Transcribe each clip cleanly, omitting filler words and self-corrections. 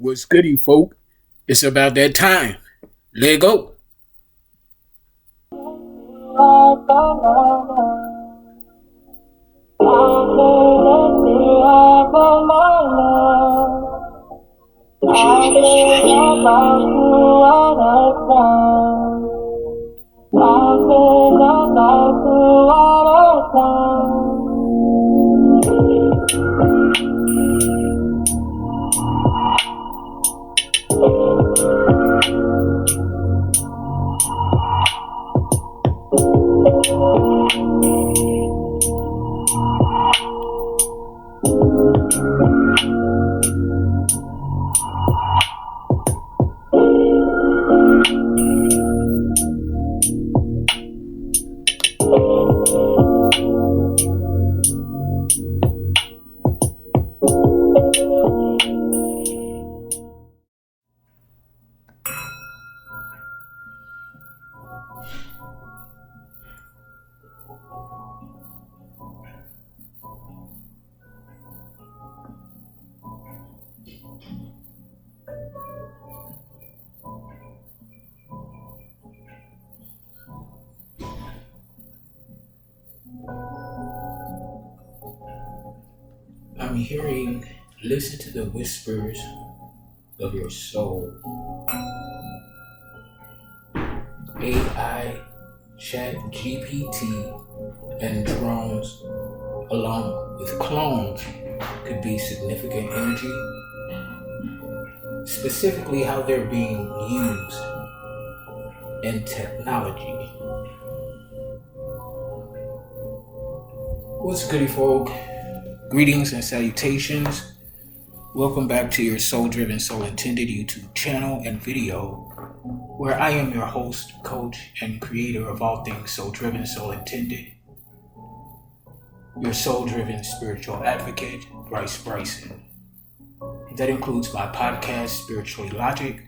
What's goody, folk? It's about that time. Let go. I'm hearing, listen to the whispers of your soul. AI, Chat GPT, and drones, along with clones, could be significant energy. Specifically, how they're being used in technology. What's goody, folk? Greetings and salutations. Welcome back to your Soul-Driven, Soul-Intended YouTube channel and video, where I am your host, coach, and creator of all things Soul-Driven, Soul-Intended. Your soul-driven spiritual advocate, Bryce Bryson. That includes my podcast, Spiritually Logic,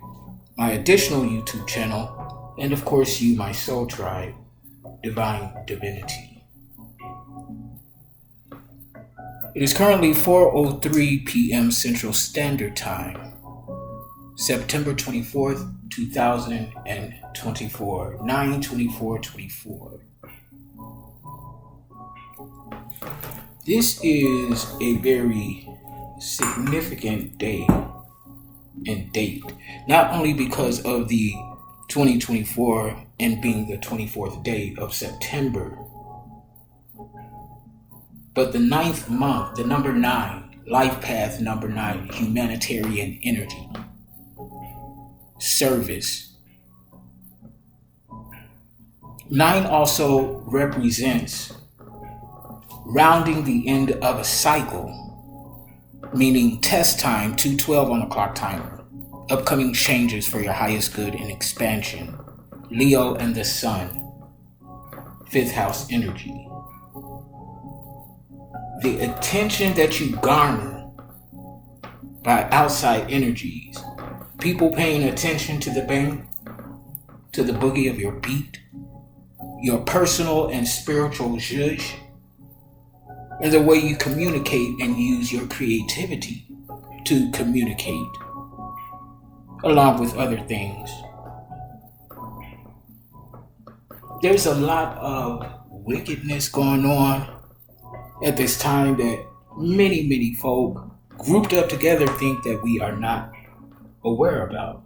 my additional YouTube channel, and of course you, my soul tribe, Divine Divinity. It is currently 4:03 p.m. Central Standard Time, September 24th, 2024, 9/24/24. This is a very significant day and date, not only because of the 2024 and being the 24th day of September, but the 9th month, the number 9, life path number 9, humanitarian energy, service. 9 also represents rounding the end of a cycle, meaning test time, 2:12 on the clock timer, upcoming changes for your highest good and expansion, Leo and the Sun, 5th house energy. The attention that you garner by outside energies, people paying attention to the bang, to the boogie of your beat, your personal and spiritual zhuzh, and the way you communicate and use your creativity to communicate, along with other things. There's a lot of wickedness going on at this time that many folk grouped up together think that we are not aware about.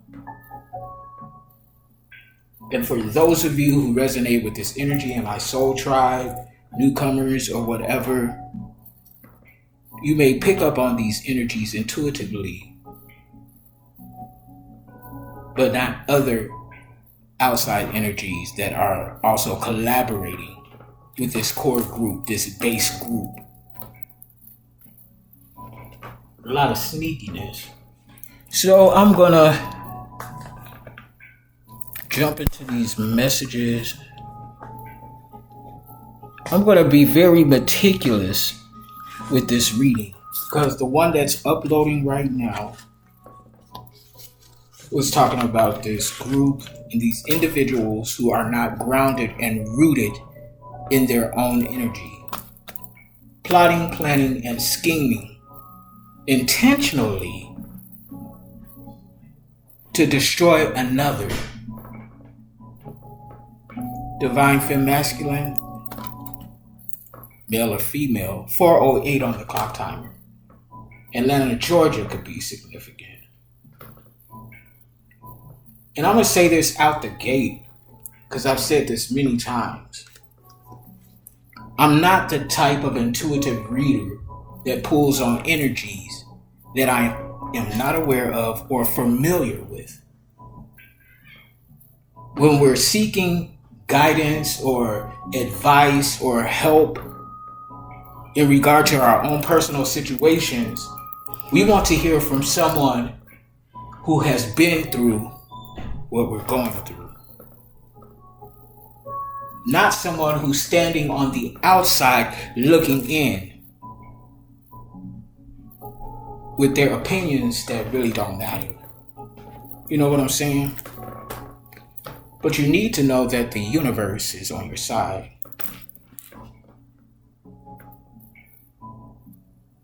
And for those of you who resonate with this energy in my soul tribe, newcomers or whatever, you may pick up on these energies intuitively, but not other outside energies that are also collaborating with this core group, this base group. A lot of sneakiness. So I'm gonna jump into these messages. I'm gonna be very meticulous with this reading, because the one that's uploading right now was talking about this group and these individuals who are not grounded and rooted in their own energy, plotting, planning, and scheming intentionally to destroy another. Divine Femme Masculine, male or female, 408 on the clock timer. Atlanta, Georgia could be significant. And I'm going to say this out the gate, because I've said this many times. I'm not the type of intuitive reader that pulls on energies that I am not aware of or familiar with. When we're seeking guidance or advice or help in regard to our own personal situations, we want to hear from someone who has been through what we're going through. Not someone who's standing on the outside looking in with their opinions that really don't matter. You know what I'm saying? But you need to know that the universe is on your side.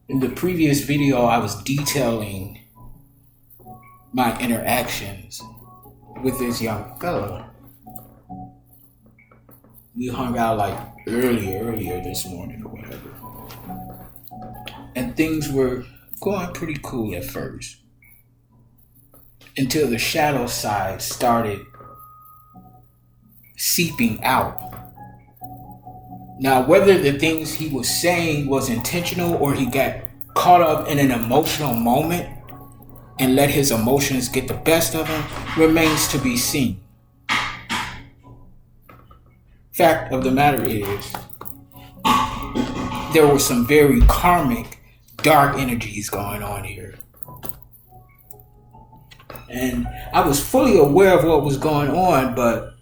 In the previous video, I was detailing my interactions with this young fella. We hung out like earlier this morning or whatever. And things were going pretty cool at first, until the shadow side started seeping out. Now, whether the things he was saying was intentional or he got caught up in an emotional moment and let his emotions get the best of him remains to be seen. Fact of the matter is, there were some very karmic, dark energies going on here. And I was fully aware of what was going on, but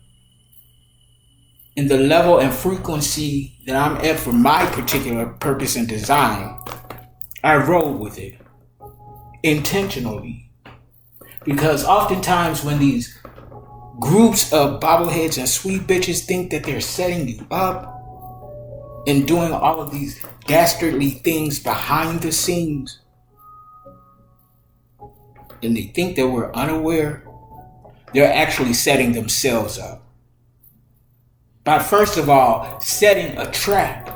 in the level and frequency that I'm at for my particular purpose and design, I roll with it intentionally. Because oftentimes when these groups of bobbleheads and sweet bitches think that they're setting you up and doing all of these dastardly things behind the scenes, and they think that we're unaware, they're actually setting themselves up. By first of all, setting a trap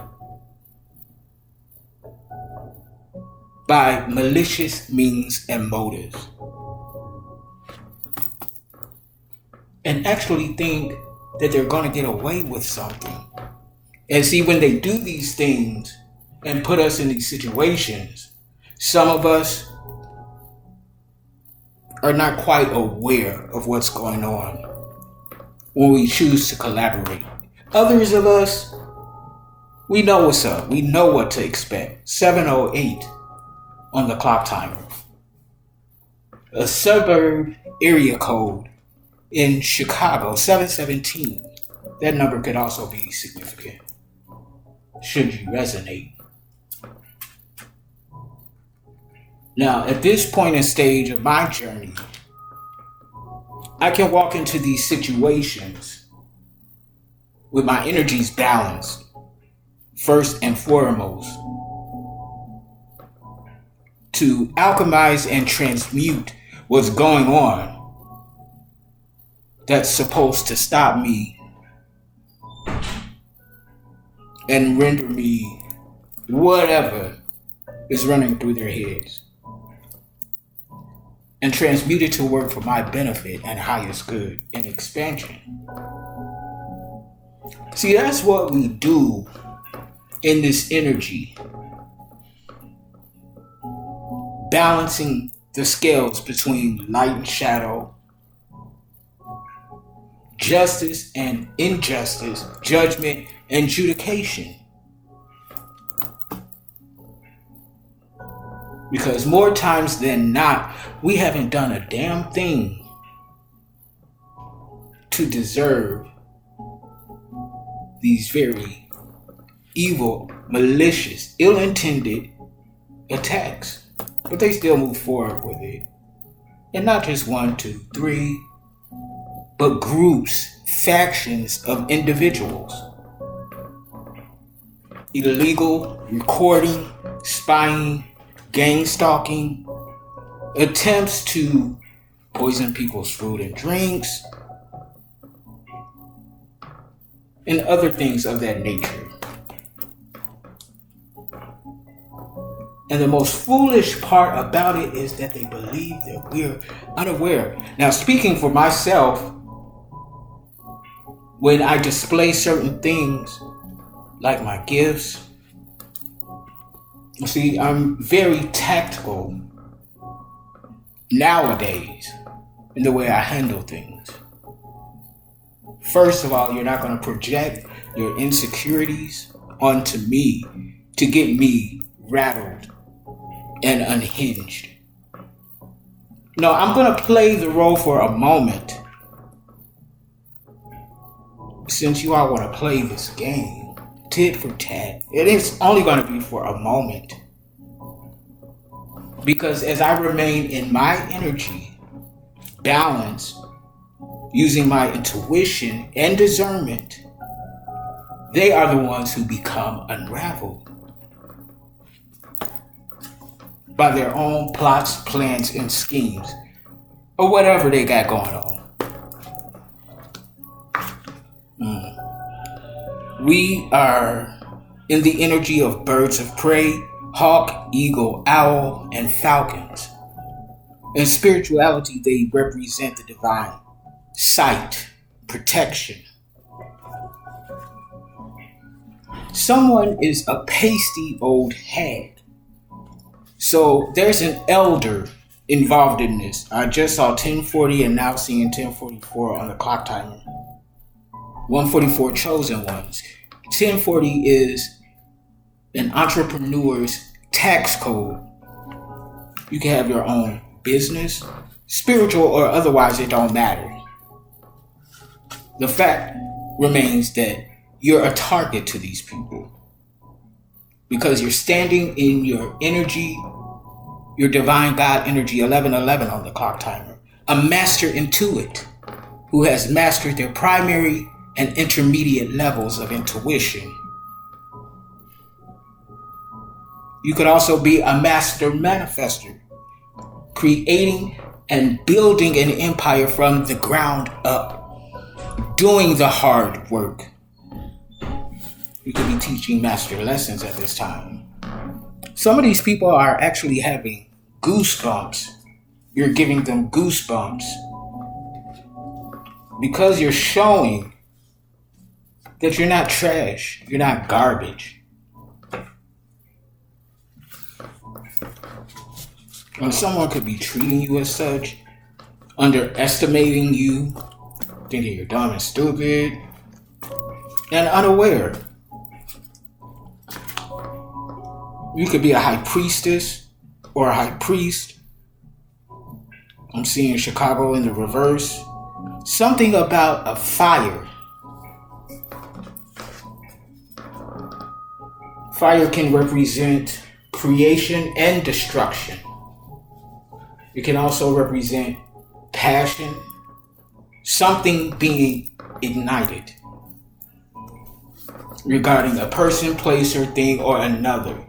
by malicious means and motives. And actually think that they're going to get away with something. And see, when they do these things and put us in these situations, some of us are not quite aware of what's going on when we choose to collaborate. Others of us, we know what's up. We know what to expect. 7:08 on the clock timer. A suburb area code in Chicago, 717. That number could also be significant, should you resonate. Now, at this point and stage of my journey, I can walk into these situations with my energies balanced, first and foremost, to alchemize and transmute what's going on that's supposed to stop me and render me whatever is running through their heads, and transmute it to work for my benefit and highest good and expansion. See, that's what we do in this energy. Balancing the scales between light and shadow, justice and injustice, judgment and adjudication. Because more times than not, we haven't done a damn thing to deserve these very evil, malicious, ill-intended attacks. But they still move forward with it. And not just 1, 2, 3, but groups, factions of individuals. Illegal recording, spying, gang stalking, attempts to poison people's food and drinks, and other things of that nature. And the most foolish part about it is that they believe that we're unaware. Now, speaking for myself, when I display certain things, like my gifts, see, I'm very tactical nowadays in the way I handle things. First of all, you're not going to project your insecurities onto me to get me rattled and unhinged. No, I'm going to play the role for a moment. Since you all want to play this game, tit for tat, it is only going to be for a moment. Because as I remain in my energy, balance, using my intuition and discernment, they are the ones who become unraveled by their own plots, plans, and schemes, or whatever they got going on. We are in the energy of birds of prey, hawk, eagle, owl, and falcons. In spirituality, they represent the divine, sight, protection. Someone is a pasty old hag. So there's an elder involved in this. I just saw 1040 and now seeing 1044 on the clock timer. 144 chosen ones. 1040 is an entrepreneur's tax code. You can have your own business, spiritual or otherwise, it don't matter. The fact remains that you're a target to these people because you're standing in your energy, your divine God energy, 1111 on the clock timer, a master intuit who has mastered their primary and intermediate levels of intuition. You could also be a master manifester, creating and building an empire from the ground up, doing the hard work. You could be teaching master lessons at this time. Some of these people are actually having goosebumps. You're giving them goosebumps because you're showing that you're not trash, you're not garbage. And someone could be treating you as such, underestimating you, thinking you're dumb and stupid, and unaware. You could be a high priestess or a high priest. I'm seeing Chicago in the reverse. Something about a fire. Fire can represent creation and destruction. It can also represent passion, something being ignited regarding a person, place, or thing, or another.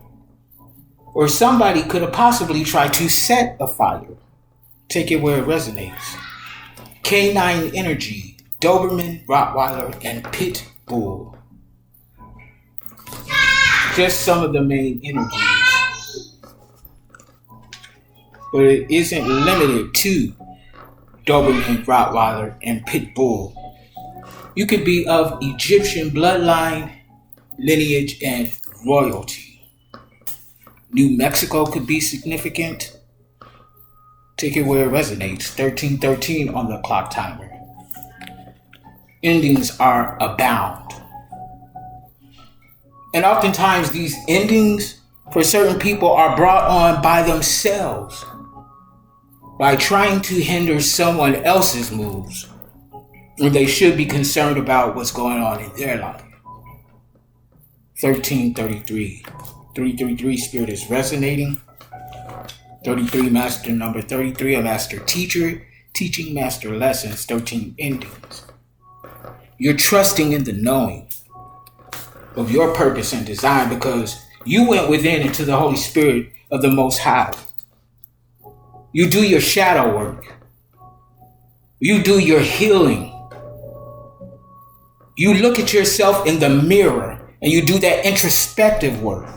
Or somebody could have possibly tried to set a fire. Take it where it resonates. Canine energy, Doberman, Rottweiler, and Pit Bull. Just some of the main energies. But it isn't limited to Doberman, Rottweiler, and Pit Bull. You could be of Egyptian bloodline, lineage, and royalty. New Mexico could be significant. Take it where it resonates. 1313 on the clock timer. Endings are abound. And oftentimes these endings for certain people are brought on by themselves, by trying to hinder someone else's moves when they should be concerned about what's going on in their life. 1333. 333 spirit is resonating. 33 master number 33, a master teacher, teaching master lessons, 13 endings. You're trusting in the knowing of your purpose and design because you went within into the Holy Spirit of the Most High. You do your shadow work. You do your healing. You look at yourself in the mirror and you do that introspective work.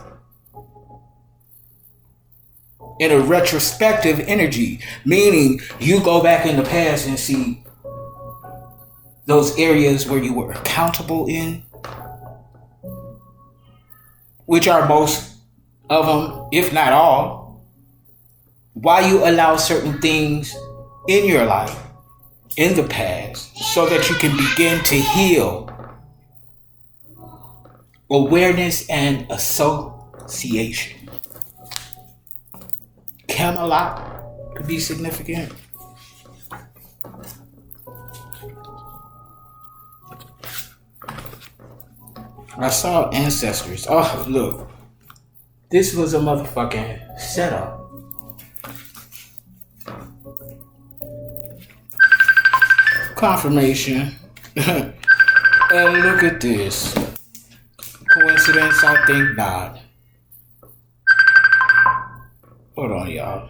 In a retrospective energy, meaning you go back in the past and see those areas where you were accountable in, which are most of them, if not all, why you allow certain things in your life, in the past, so that you can begin to heal. Awareness and association. Camelot could be significant. I saw ancestors. Oh, look. This was a motherfucking setup. Confirmation. And look at this. Coincidence? I think not. Hold on, y'all.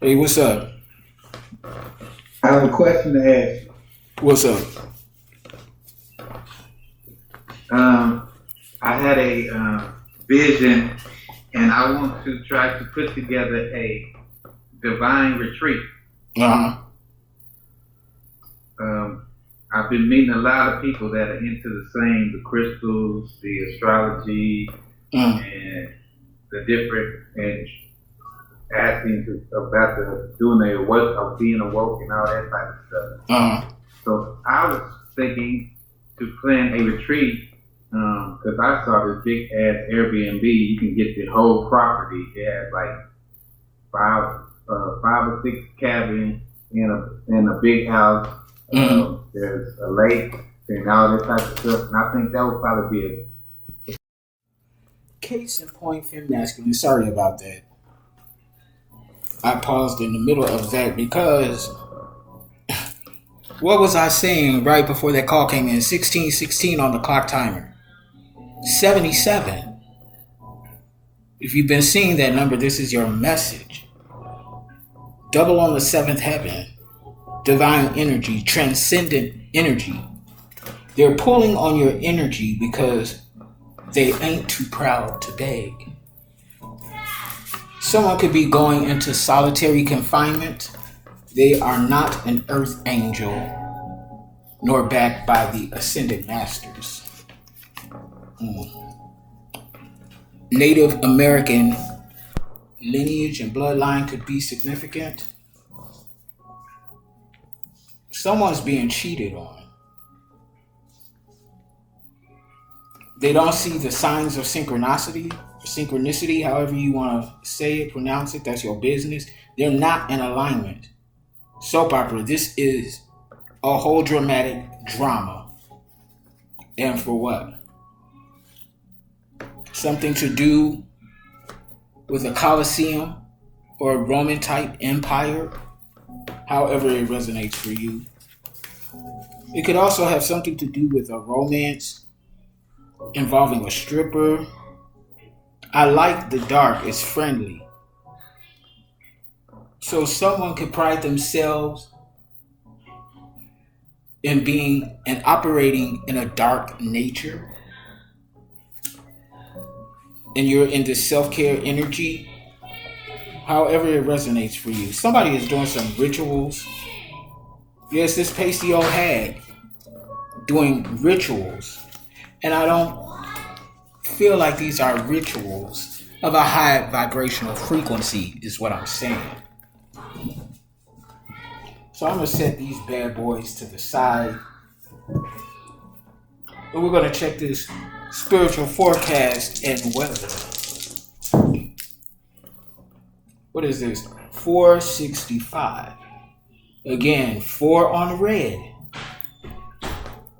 Hey, what's up? I have a question to ask you. What's up? I had a vision, and I want to try to put together a divine retreat. I've been meeting a lot of people that are into the crystals, the astrology, and the different, and asking about doing the work of being awoke and all that type of stuff. So I was thinking to plan a retreat, because I saw this big ass Airbnb. You can get the whole property. It has like five or six cabins in a big house. There's a lake and all this type of stuff, and I think that would probably be a case in point, fem masculine. Sorry about that. I paused in the middle of that because what was I saying right before that call came in? 16:16 on the clock timer. 77. If you've been seeing that number, this is your message. Double on the seventh heaven. Divine energy, transcendent energy. They're pulling on your energy because they ain't too proud to beg. Someone could be going into solitary confinement. They are not an earth angel, nor backed by the ascended masters. Native American lineage and bloodline could be significant. Someone's being cheated on. They don't see the signs of synchronicity, however you want to say it, pronounce it, that's your business. They're not in alignment. Soap opera, this is a whole dramatic drama. And for what? Something to do with a Colosseum or a Roman type empire, however it resonates for you. It could also have something to do with a romance involving a stripper. I like the dark, it's friendly. So someone could pride themselves in being and operating in a dark nature. And you're in this self-care energy, however it resonates for you. Somebody is doing some rituals. Yes, this pasty old hag doing rituals. And I don't feel like these are rituals of a high vibrational frequency, is what I'm saying. So I'm going to set these bad boys to the side. And we're going to check this spiritual forecast and weather. What is this? 465. Again, 4 on red.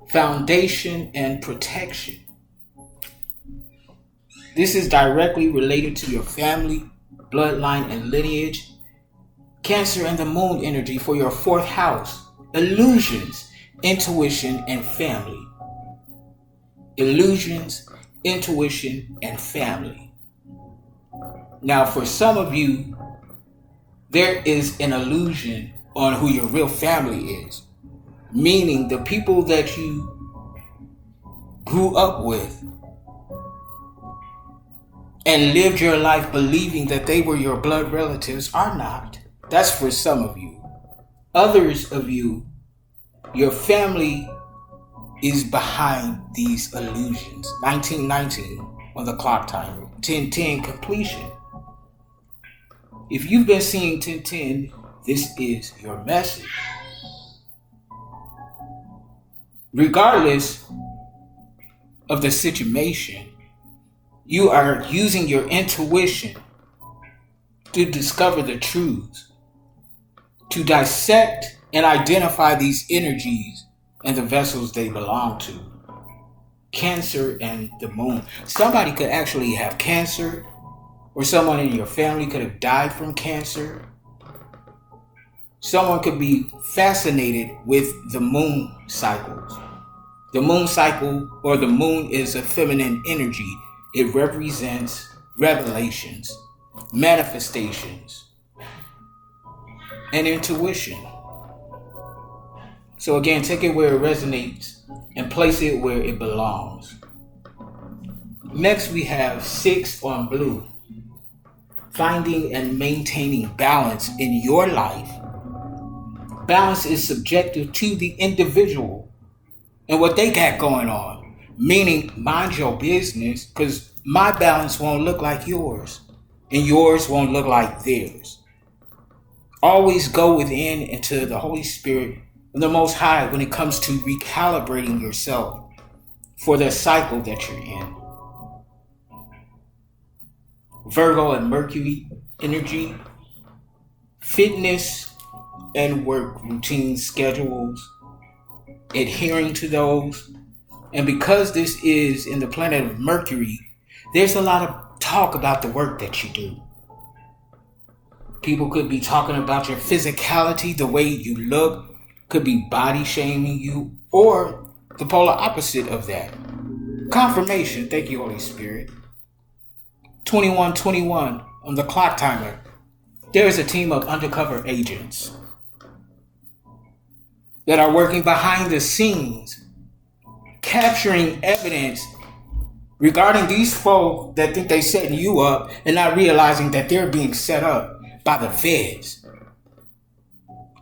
Foundation and protection. This is directly related to your family, bloodline, and lineage. Cancer and the moon energy for your 4th house. Illusions, intuition, and family. Illusions, intuition, and family. Now, for some of you, there is an illusion on who your real family is. Meaning the people that you grew up with and lived your life believing that they were your blood relatives are not. That's for some of you. Others of you, your family is behind these illusions. 1919 on the clock timer. 1010 completion. If you've been seeing 1010, this is your message. Regardless of the situation, you are using your intuition to discover the truths, to dissect and identify these energies and the vessels they belong to. Cancer and the moon. Somebody could actually have cancer, or someone in your family could have died from cancer. Someone could be fascinated with the moon cycles. The moon cycle, or the moon, is a feminine energy. It represents revelations, manifestations, and intuition. So again, take it where it resonates and place it where it belongs. Next, we have 6 on blue. Finding and maintaining balance in your life. Balance is subjective to the individual and what they got going on. Meaning, mind your business, because my balance won't look like yours, and yours won't look like theirs. Always go within into the Holy Spirit and the Most High when it comes to recalibrating yourself for the cycle that you're in. Virgo and Mercury energy, fitness and work routine schedules, adhering to those. And because this is in the planet of Mercury, there's a lot of talk about the work that you do. People could be talking about your physicality, the way you look, could be body shaming you, or the polar opposite of that. Confirmation, thank you, Holy Spirit. 2121 on the clock timer. There is a team of undercover agents that are working behind the scenes, capturing evidence regarding these folk that think they're setting you up and not realizing that they're being set up by the feds.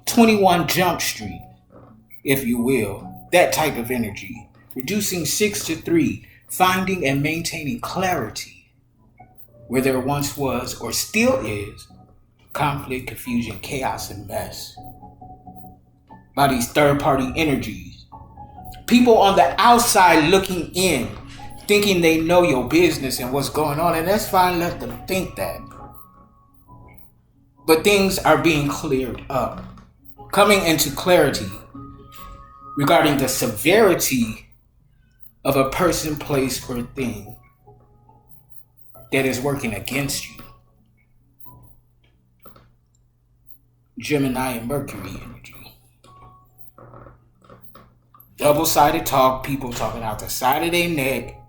21 Jump Street, if you will, that type of energy. Reducing 6 to 3, finding and maintaining clarity where there once was or still is conflict, confusion, chaos, and mess. By these third-party energies. People on the outside looking in, thinking they know your business and what's going on, and that's fine, let them think that. But things are being cleared up. Coming into clarity regarding the severity of a person, place, or thing that is working against you. Gemini and Mercury energy. Double-sided talk, people talking out the side of their neck,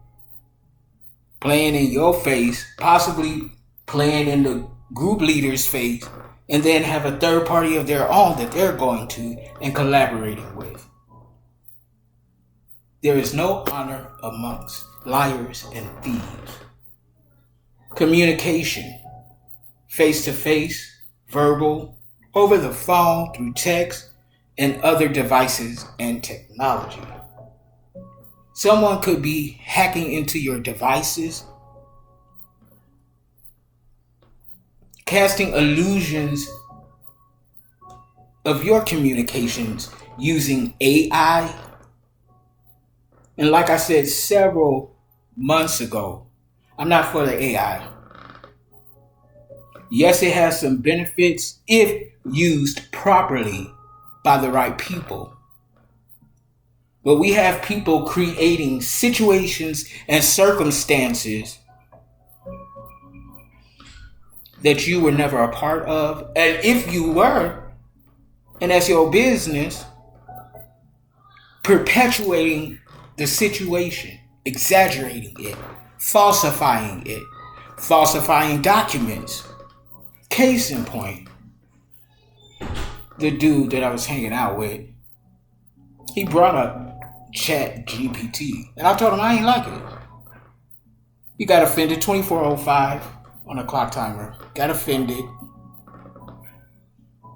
playing in your face, possibly playing in the group leader's face, and then have a third party of their own that they're going to and collaborating with. There is no honor amongst liars and thieves. Communication, face-to-face, verbal, over the phone, through text, and other devices and technology. Someone could be hacking into your devices, casting illusions of your communications using AI. And like I said several months ago, I'm not for the AI. Yes, it has some benefits if used properly by the right people. But we have people creating situations and circumstances that you were never a part of. And if you were, and that's your business, perpetuating the situation, exaggerating it, falsifying documents. Case in point, the dude that I was hanging out with He brought up Chat GPT, and I told him I ain't like it. He got offended. 24:05 on a clock timer. Got offended.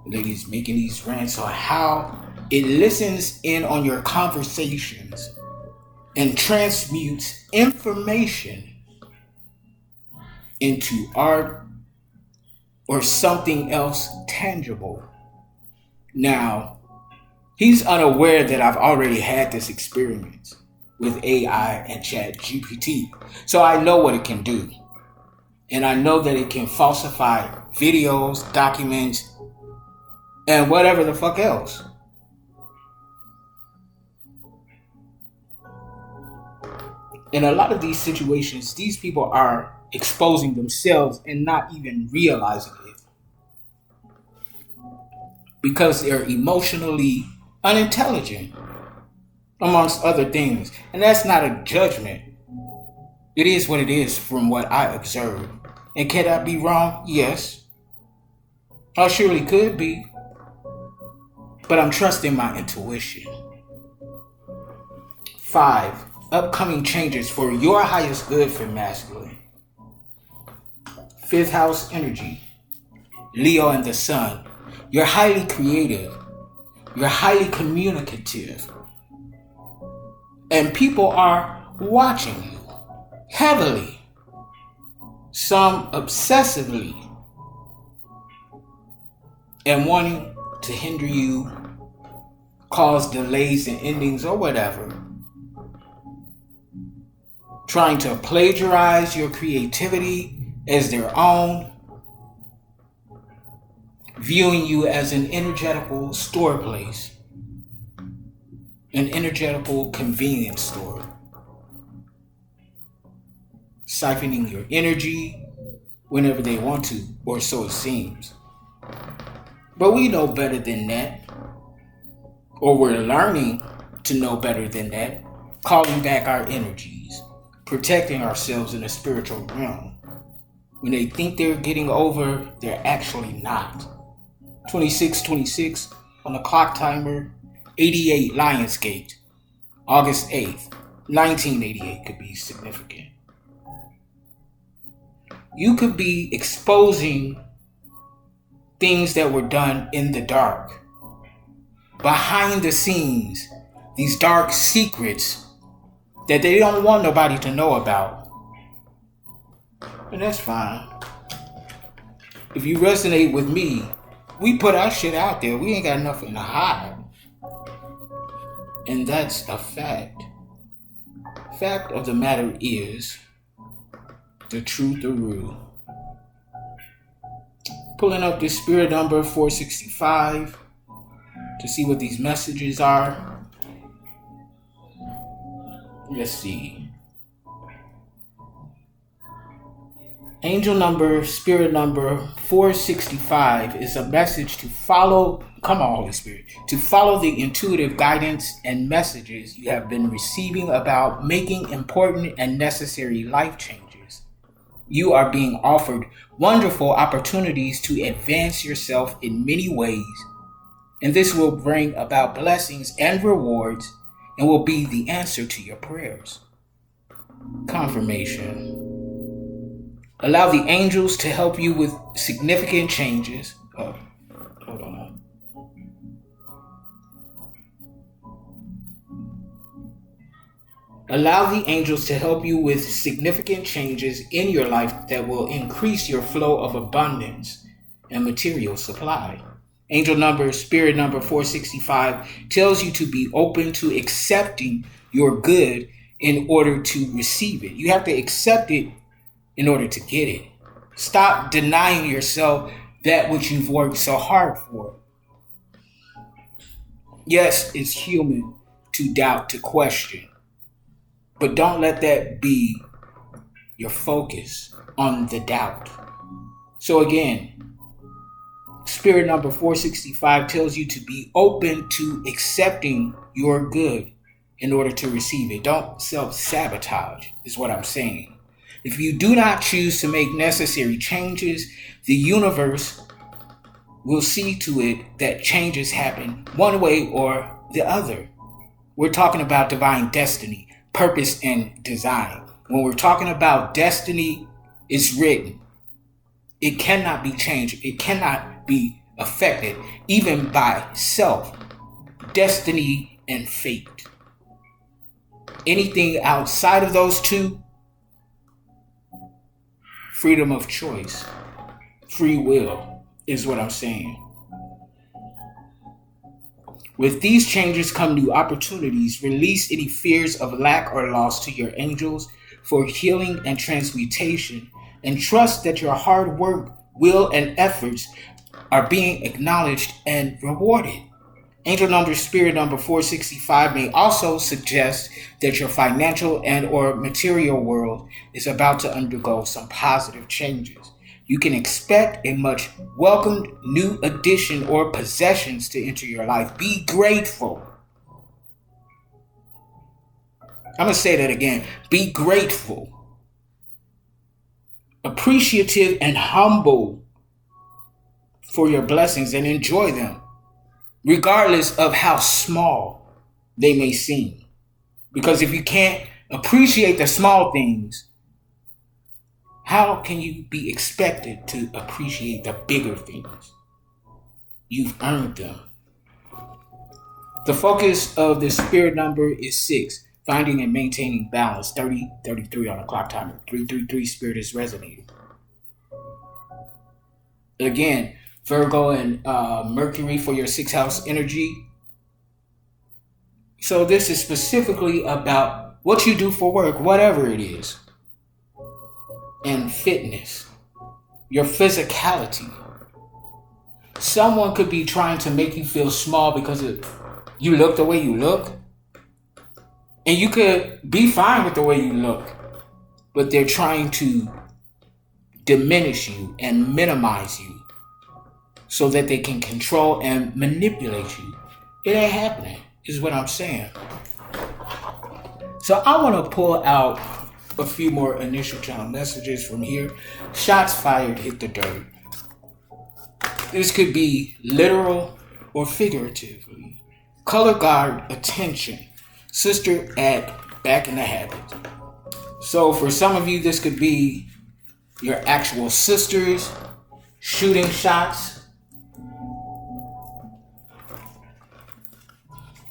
Ladies making these rants on how it listens in on your conversations and transmutes information into art or something else tangible. Now, he's unaware that I've already had this experience with AI and Chat GPT. So I know what it can do. And I know that it can falsify videos, documents, and whatever the fuck else. In a lot of these situations, these people are exposing themselves and not even realizing it. Because they're emotionally unintelligent, amongst other things. And that's not a judgment. It is what it is from what I observe. And can I be wrong? Yes. I surely could be. But I'm trusting my intuition. 5. Upcoming changes for your highest good for masculine. 5th house energy. Leo and the sun. You're highly creative. You're highly communicative. And people are watching you heavily. Some obsessively. And wanting to hinder you, cause delays and endings or whatever. Trying to plagiarize your creativity as their own. Viewing you as an energetical store place. An energetical convenience store. Siphoning your energy whenever they want to, or so it seems. But we know better than that. Or we're learning to know better than that. Calling back our energies. Protecting ourselves in the spiritual realm. When they think they're getting over, they're actually not. 26:26 on the clock timer. 88 Lionsgate. August 8th. 1988 could be significant. You could be exposing things that were done in the dark. Behind the scenes. These dark secrets that they don't want nobody to know about. And that's fine. If you resonate with me, we put our shit out there. We ain't got nothing to hide. And that's a fact. Fact of the matter is, the truth, the rule. Pulling up this spirit number 465 to see what these messages are. Let's see. Angel number, spirit number 465 is a message to follow, come on Holy Spirit, to follow the intuitive guidance and messages you have been receiving about making important and necessary life changes. You are being offered wonderful opportunities to advance yourself in many ways, and this will bring about blessings and rewards and will be the answer to your prayers. Confirmation. Allow the angels to help you with significant changes. Hold on. Allow the angels to help you with significant changes in your life that will increase your flow of abundance and material supply. Angel number, spirit number 465 tells you to be open to accepting your good in order to receive it. You have to accept it in order to get it. Stop denying yourself that which you've worked so hard for. Yes, it's human to doubt, to question. But don't let that be your focus on the doubt. So again, spirit number 465 tells you to be open to accepting your good in order to receive it. Don't self-sabotage, is what I'm saying. If you do not choose to make necessary changes, the universe will see to it that changes happen one way or the other. We're talking about divine destiny, purpose, and design. When we're talking about destiny, it's written. It cannot be changed. It cannot be affected, even by self, destiny, and fate. Anything outside of those two, freedom of choice, free will is what I'm saying. With these changes come new opportunities. Release any fears of lack or loss to your angels for healing and transmutation, and trust that your hard work, will, and efforts are being acknowledged and rewarded. Angel number spirit number 465 may also suggest that your financial and or material world is about to undergo some positive changes. You can expect a much welcomed new addition or possessions to enter your life. Be grateful. I'm going to say that again. Be grateful, appreciative, and humble for your blessings, and enjoy them, regardless of how small they may seem. Because if you can't appreciate the small things, how can you be expected to appreciate the bigger things? You've earned them. The focus of the spirit number is 6, finding and maintaining balance. 3033 on the clock timer. 333 spirit is resonating. Again, Virgo and Mercury for your 6th house energy. So this is specifically about what you do for work, whatever it is. And fitness, your physicality. Someone could be trying to make you feel small because you look the way you look. And you could be fine with the way you look, but they're trying to diminish you and minimize you so that they can control and manipulate you. It ain't happening, is what I'm saying. So I want to pull out a few more initial channel messages from here. Shots fired hit the dirt. This could be literal or figuratively. Color guard attention. Sister act back in the habit. So for some of you, this could be your actual sisters shooting shots,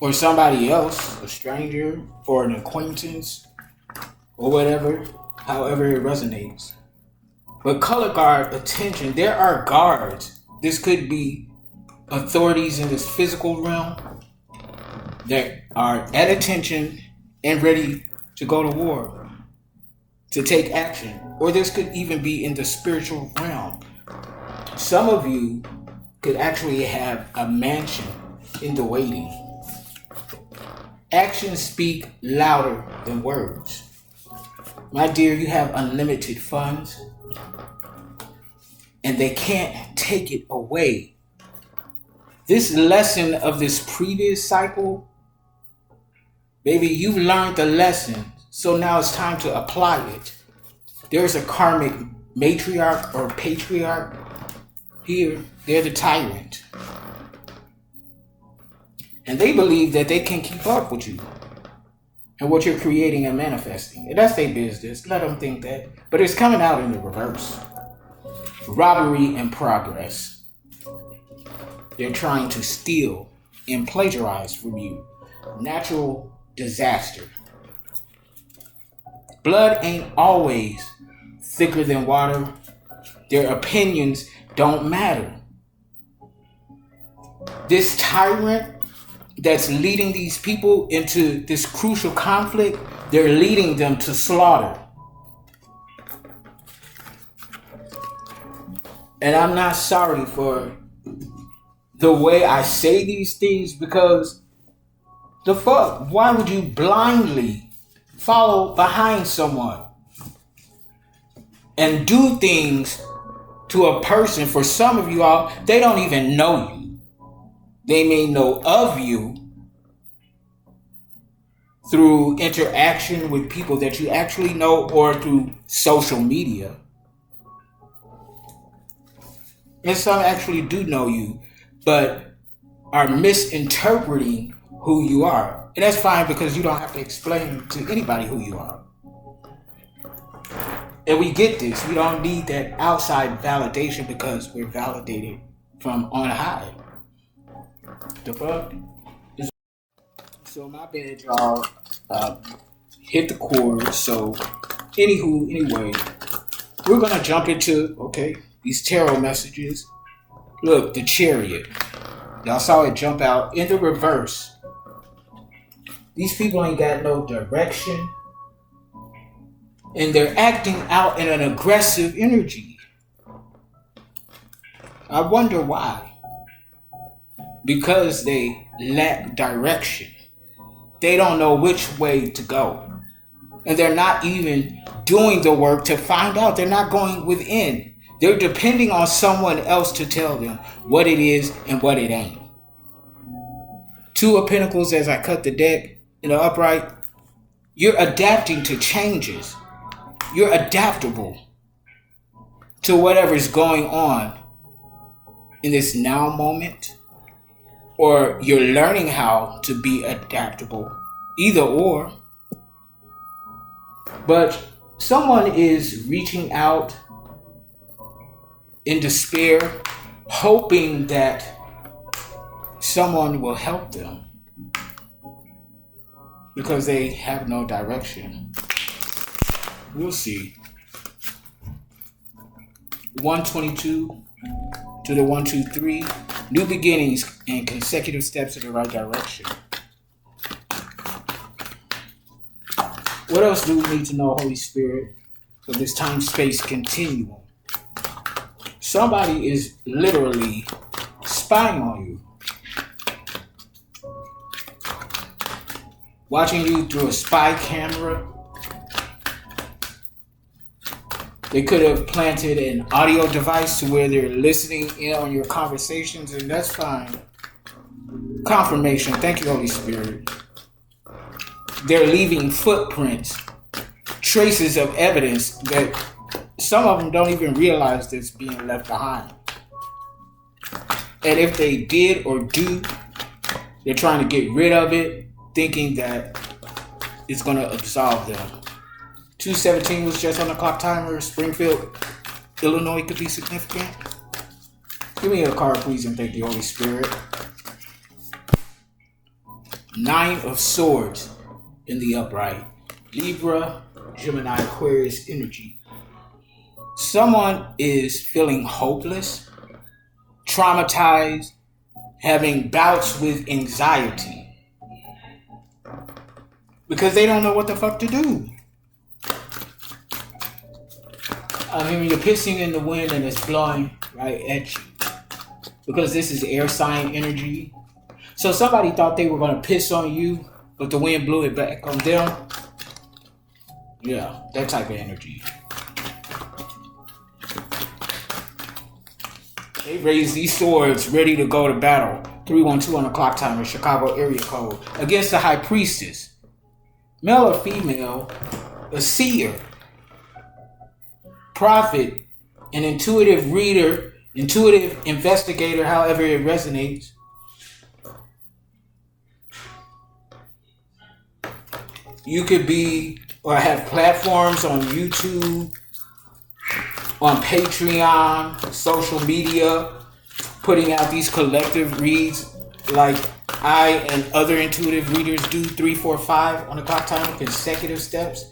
or somebody else, a stranger or an acquaintance, or whatever, however it resonates. But color guard attention, there are guards. This could be authorities in this physical realm that are at attention and ready to go to war, to take action. Or this could even be in the spiritual realm. Some of you could actually have a mansion in the waiting. Actions speak louder than words. My dear, you have unlimited funds, and they can't take it away. This lesson of this previous cycle, baby, you've learned the lesson, so now it's time to apply it. There's a karmic matriarch or patriarch here. They're the tyrant. And they believe that they can keep up with you and what you're creating and manifesting. And that's their business. Let them think that. But it's coming out in the reverse. Robbery and progress. They're trying to steal and plagiarize from you. Natural disaster. Blood ain't always thicker than water. Their opinions don't matter. This tyrant that's leading these people into this crucial conflict, they're leading them to slaughter. And I'm not sorry for the way I say these things, because the fuck, why would you blindly follow behind someone and do things to a person? For some of you all, they don't even know you. They may know of you through interaction with people that you actually know, or through social media. And some actually do know you, but are misinterpreting who you are. And that's fine because you don't have to explain to anybody who you are. And we get this. We don't need that outside validation because we're validated from on high. The fuck? So my bad, y'all. Hit the chord. So, anyway, we're gonna jump into these tarot messages. Look, the Chariot. Y'all saw it jump out in the reverse. These people ain't got no direction. And they're acting out in an aggressive energy. I wonder why. Because they lack direction. They don't know which way to go. And they're not even doing the work to find out. They're not going within. They're depending on someone else to tell them what it is and what it ain't. Two of Pentacles as I cut the deck in the upright. You're adapting to changes. You're adaptable to whatever's going on in this now moment. Or you're learning how to be adaptable. Either or. But someone is reaching out in despair, hoping that someone will help them because they have no direction. We'll see. 122 to the 123. New beginnings and consecutive steps in the right direction. What else do we need to know, Holy Spirit, for this time-space continuum? Somebody is literally spying on you. Watching you through a spy camera. They could have planted an audio device to where they're listening in on your conversations, and that's fine. Confirmation. Thank you, Holy Spirit. They're leaving footprints, traces of evidence that some of them don't even realize that's being left behind. And if they did or do, they're trying to get rid of it, thinking that it's going to absolve them. 217 was just on the clock timer. Springfield, Illinois could be significant. Give me a card, please, and thank you, Holy Spirit. 9 of Swords in the upright. Libra, Gemini, Aquarius energy. Someone is feeling hopeless, traumatized, having bouts with anxiety because they don't know what the fuck to do. I mean, you're pissing in the wind and it's blowing right at you because this is air sign energy. So somebody thought they were going to piss on you, but the wind blew it back on them. Yeah, that type of energy. They raise these swords ready to go to battle. 312 on the clock timer, Chicago area code. Against the High Priestess. Male or female, a seer, prophet, an intuitive reader, intuitive investigator, however it resonates. You could be or have platforms on YouTube, on Patreon, social media, putting out these collective reads like I and other intuitive readers do. 3, 4, 5 on the clock timer, consecutive steps.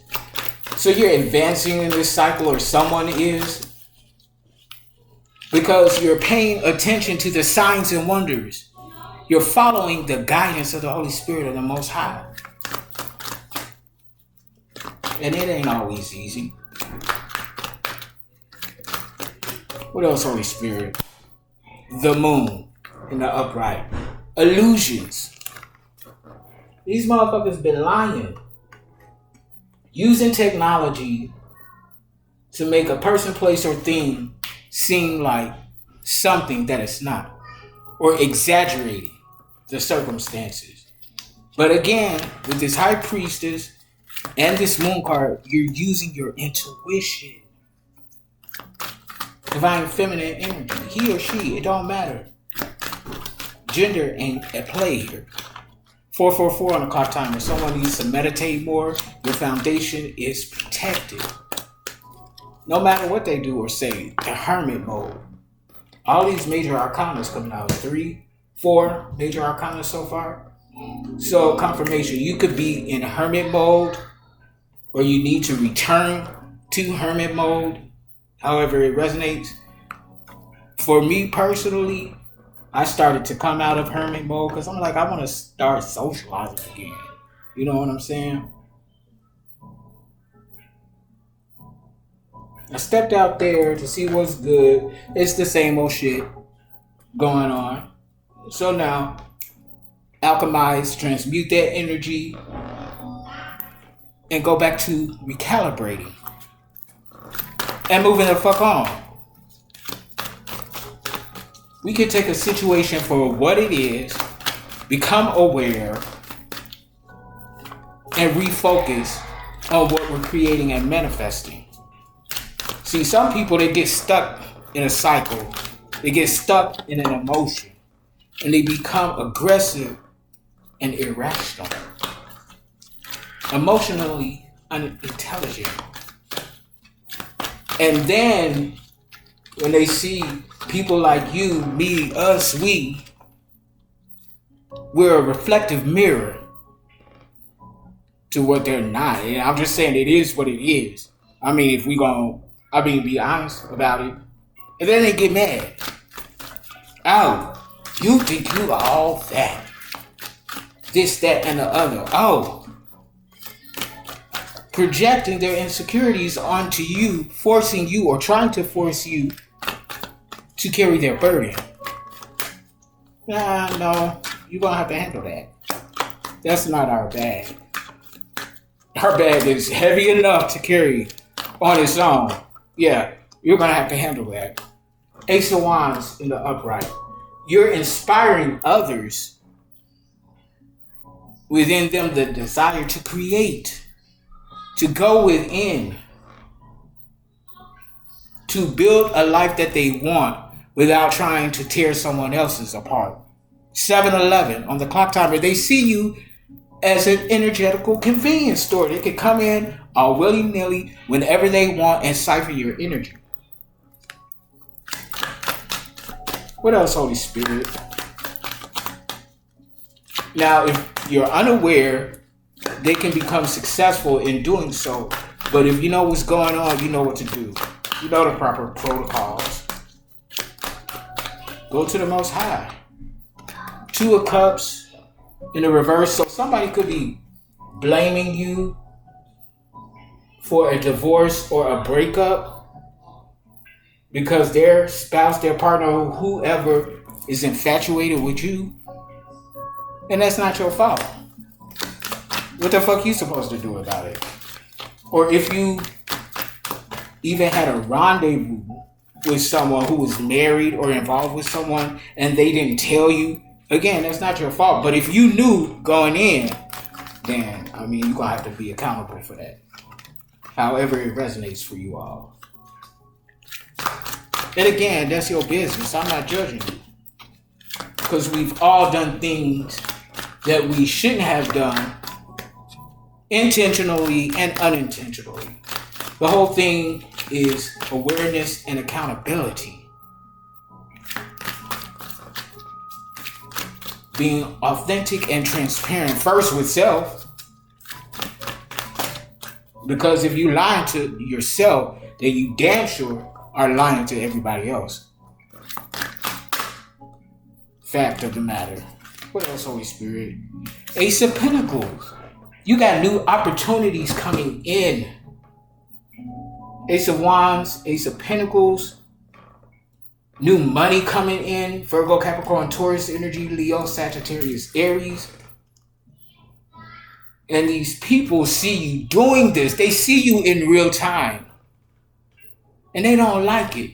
So you're advancing in this cycle, or someone is, because you're paying attention to the signs and wonders. You're following the guidance of the Holy Spirit of the Most High. And it ain't always easy. What else, Holy Spirit? The moon in the upright. Illusions. These motherfuckers been lying. Using technology to make a person, place, or thing seem like something that it's not. Or exaggerating the circumstances. But again, with this High Priestess and this moon card, you're using your intuition. Divine feminine energy. He or she, it don't matter. Gender ain't at play here. 444 on the clock timer. Someone needs to meditate more. Your foundation is protected. No matter what they do or say, the hermit mode. All these major arcanas coming out. 3, 4 major arcanas so far. So confirmation, you could be in hermit mode, or you need to return to hermit mode, however it resonates. For me personally, I started to come out of hermit mode because I'm like, I want to start socializing again. You know what I'm saying? I stepped out there to see what's good. It's the same old shit going on. So now, alchemize, transmute that energy, and go back to recalibrating and moving the fuck on. We can take a situation for what it is, become aware, and refocus on what we're creating and manifesting. See, some people, they get stuck in a cycle. They get stuck in an emotion. And they become aggressive and irrational. Emotionally unintelligent. And then, when they see people like you, me, us, we're a reflective mirror to what they're not. And I'm just saying it is what it is. I mean, if we be honest about it. And then they get mad. Oh, you think you are all that. This, that, and the other. Oh. Projecting their insecurities onto you, forcing you or trying to force you to carry their burden. No, you're going to have to handle that. That's not our bag. Our bag is heavy enough to carry on its own. Yeah, you're going to have to handle that. Ace of Wands in the upright. You're inspiring others within them the desire to create, to go within, to build a life that they want without trying to tear someone else's apart. 7-Eleven on the clock timer, they see you as an energetical convenience store. They can come in all willy-nilly whenever they want and siphon your energy. What else, Holy Spirit? Now, if you're unaware, they can become successful in doing so. But if you know what's going on, you know what to do. You know the proper protocols. Go to the Most High. 2 of Cups in the reverse. So somebody could be blaming you for a divorce or a breakup because their spouse, their partner, whoever is infatuated with you. And that's not your fault. What the fuck you supposed to do about it? Or if you even had a rendezvous with someone who was married or involved with someone and they didn't tell you, again, that's not your fault. But if you knew going in, then, I mean, you're going to have to be accountable for that. However it resonates for you all. And again, that's your business. I'm not judging you. Because we've all done things that we shouldn't have done intentionally and unintentionally. The whole thing is awareness and accountability. Being authentic and transparent first with self. Because if you lie to yourself, then you damn sure are lying to everybody else. Fact of the matter. What else, Holy Spirit? Ace of Pentacles. You got new opportunities coming in. Ace of Wands, Ace of Pentacles. New money coming in. Virgo, Capricorn, Taurus energy, Leo, Sagittarius, Aries. And these people see you doing this. They see you in real time. And they don't like it.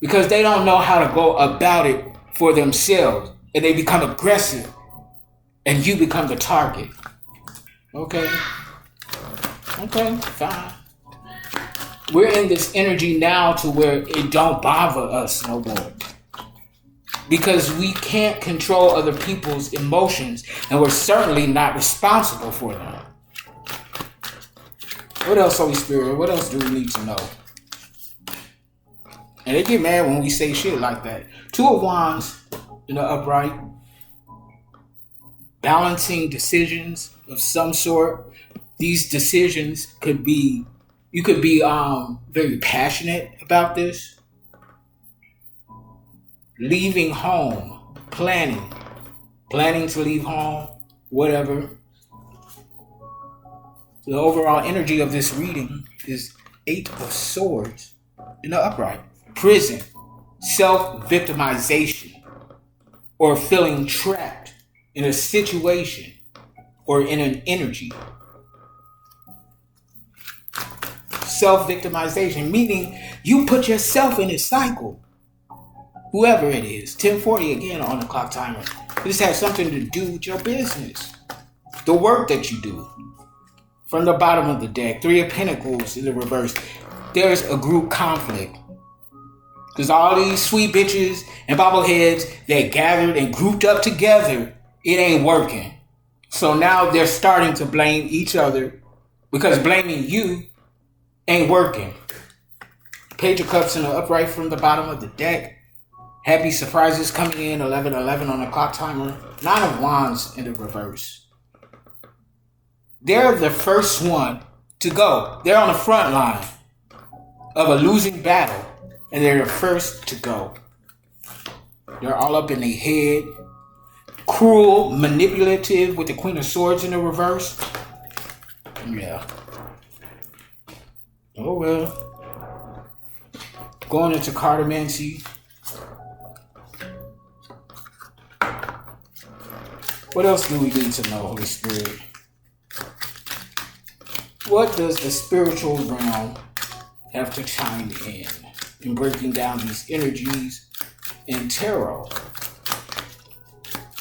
Because they don't know how to go about it for themselves. And they become aggressive. And you become the target. Okay, fine. We're in this energy now to where it don't bother us no more. because we can't control other people's emotions, and we're certainly not responsible for them. What else, Holy Spirit? What else do we need to know? And they get mad when we say shit like that. Two of Wands in the upright. Balancing decisions of some sort. These decisions could be, you could be very passionate about this. Leaving home, planning to leave home, whatever. The overall energy of this reading is 8 of Swords in the upright. Prison, self-victimization, or feeling trapped in a situation or in an energy. Self-victimization, meaning you put yourself in a cycle. Whoever it is, 10:40 again on the clock timer. This has something to do with your business. The work that you do. From the bottom of the deck, 3 of Pentacles in the reverse. There's a group conflict. Because all these sweet bitches and bobbleheads that gathered and grouped up together, it ain't working. So now they're starting to blame each other because blaming you ain't working. Page of Cups in the upright from the bottom of the deck. Happy surprises coming in, 11:11 on the clock timer. 9 of Wands in the reverse. They're the first one to go. They're on the front line of a losing battle, and they're the first to go. They're all up in their head. Cruel, manipulative with the Queen of Swords in the reverse. Yeah. Oh well. Going into cartomancy. What else do we need to know, Holy Spirit? What does the spiritual realm have to chime in breaking down these energies in tarot?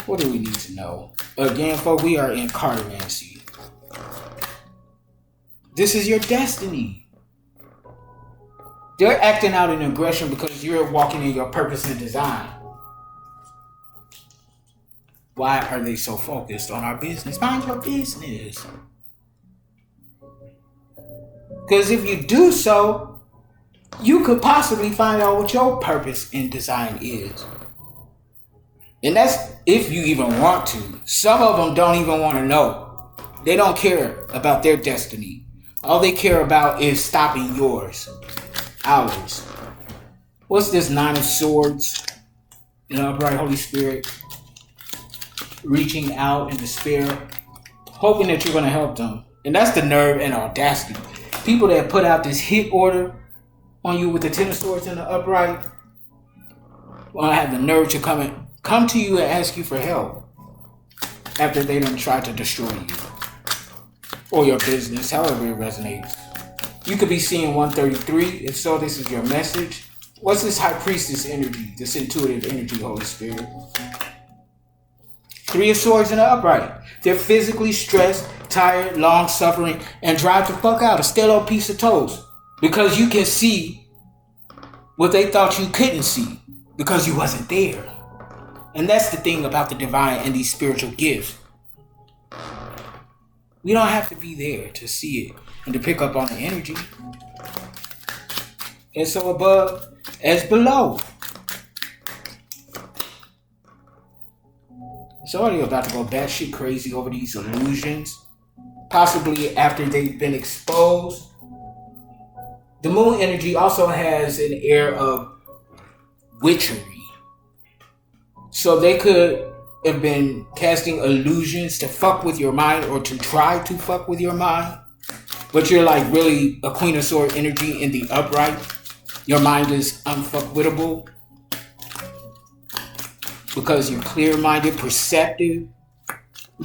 What do we need to know? Again, folks, we are in cartomancy. This is your destiny. They're acting out in aggression because you're walking in your purpose and design. Why are they so focused on our business? Mind your business. Because if you do so, you could possibly find out what your purpose and design is. And that's if you even want to. Some of them don't even want to know. They don't care about their destiny. All they care about is stopping yours. Ours. What's this 9 of Swords? You know, upright Holy Spirit. Reaching out in despair. Hoping that you're going to help them. And that's the nerve and audacity. People that put out this hit order on you with the 10 of Swords in the upright will have the nerve to come to you and ask you for help after they done tried to destroy you or your business, however it resonates. You could be seeing 133. If so, this is your message. What's this High Priestess energy, this intuitive energy, Holy Spirit? 3 of Swords in the upright. They're physically stressed, tired, long-suffering, and drive the fuck out, a stale piece of toast. Because you can see what they thought you couldn't see. Because you wasn't there. And that's the thing about the divine and these spiritual gifts. We don't have to be there to see it and to pick up on the energy. And so above as below. Somebody about to go batshit crazy over these illusions. Possibly after they've been exposed. The moon energy also has an air of witchery. So they could have been casting illusions to fuck with your mind or to try to fuck with your mind. But you're like really a Queen of Swords energy in the upright. Your mind is unfuckwittable. Because you're clear-minded, perceptive.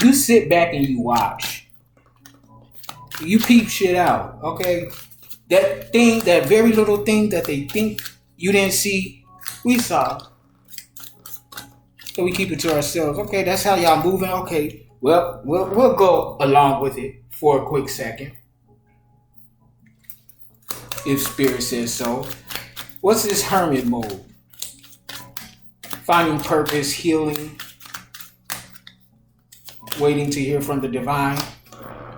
You sit back and you watch. You peep shit out, okay? That thing, that very little thing that they think you didn't see, we saw. So we keep it to ourselves. Okay, that's how y'all moving. Okay, well, we'll go along with it for a quick second. If Spirit says so. What's this Hermit mode? finding purpose, healing, waiting to hear from the divine.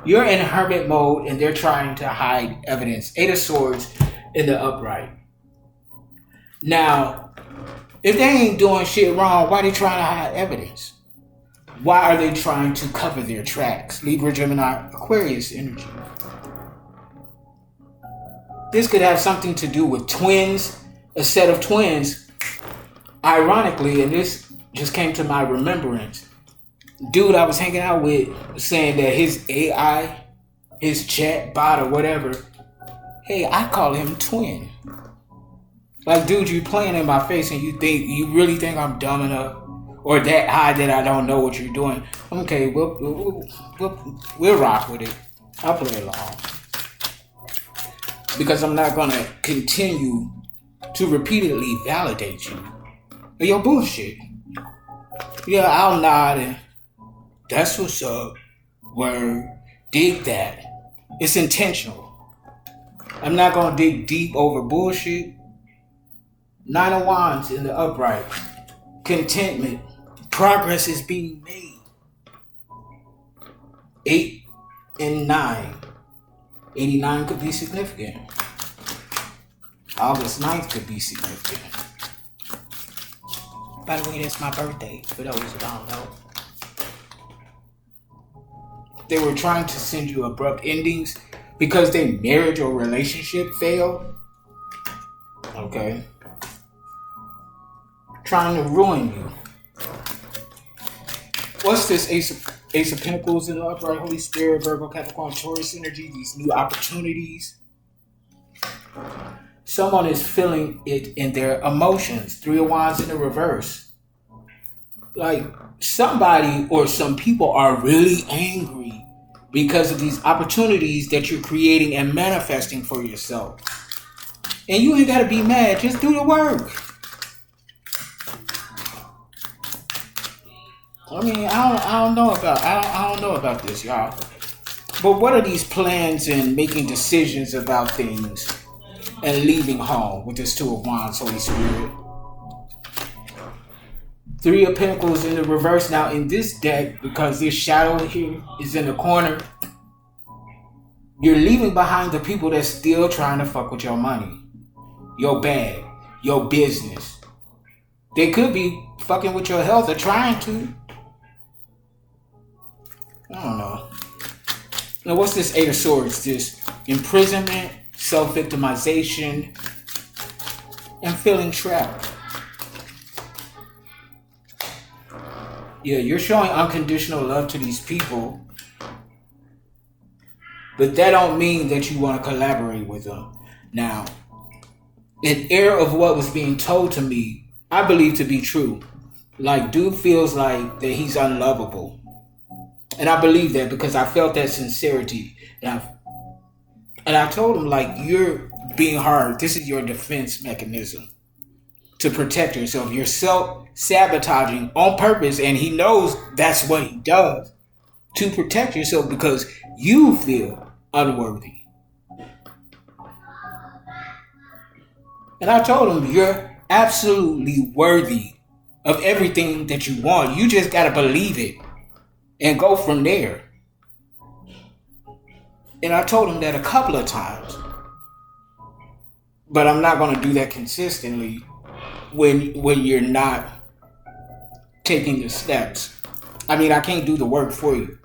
You're in hermit mode and they're trying to hide evidence. Eight of Swords in the upright. Now, if they ain't doing shit wrong, why they trying to hide evidence? Why are they trying to cover their tracks? Libra, Gemini, Aquarius energy. This could have something to do with twins, a set of twins. Ironically, and this just came to my remembrance, dude I was hanging out with saying that his AI, his chat bot or whatever, hey, I call him twin. Like, dude, you playing in my face and you really think I'm dumb enough or that high that I don't know what you're doing. Okay, we'll rock with it. I'll play along. Because I'm not gonna continue to repeatedly validate you. Your bullshit. Yeah, I'll nod and that's what's up. Word. Dig that. It's intentional. I'm not gonna dig deep over bullshit. 9 of Wands in the upright. Contentment. Progress is being made. 8 and 9. 89 could be significant. August 9th could be significant. By the way, that's my birthday, for those who don't know. They were trying to send you abrupt endings because their marriage or relationship failed. Okay. Trying to ruin you. What's this Ace of Pentacles in the upright? Holy Spirit, Virgo, Capricorn, Taurus energy, these new opportunities. Someone is feeling it in their emotions. 3 of Wands in the reverse. Like, somebody or some people are really angry because of these opportunities that you're creating and manifesting for yourself. And you ain't got to be mad. Just do the work. I mean, I don't know about this, y'all. But what are these plans and making decisions about things and leaving home with this 2 of Wands, Holy Spirit? 3 of Pentacles in the reverse. Now in this deck, because this shadow here is in the corner, you're leaving behind the people that's still trying to fuck with your money, your bag, your business. They could be fucking with your health or trying to. I don't know. Now what's this 8 of Swords? This imprisonment, self-victimization, and feeling trapped. Yeah, you're showing unconditional love to these people, but that don't mean that you want to collaborate with them. Now, an air of what was being told to me, I believe to be true. Like, dude feels like that he's unlovable. And I believe that because I felt that sincerity. And I told him, like, you're being hard. This is your defense mechanism to protect yourself. You're self-sabotaging on purpose. And he knows that's what he does to protect yourself because you feel unworthy. And I told him, you're absolutely worthy of everything that you want. You just got to believe it and go from there. And I told him that a couple of times. But I'm not going to do that consistently when you're not taking the steps. I mean, I can't do the work for you.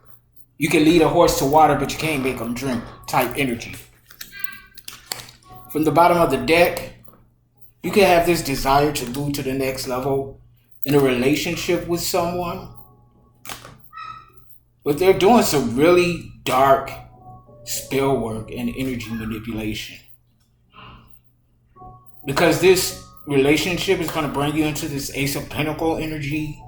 You can lead a horse to water, but you can't make them drink type energy. From the bottom of the deck, you can have this desire to move to the next level in a relationship with someone. But they're doing some really dark spell work and energy manipulation. Because this relationship is going to bring you into this Ace of Pentacles energy.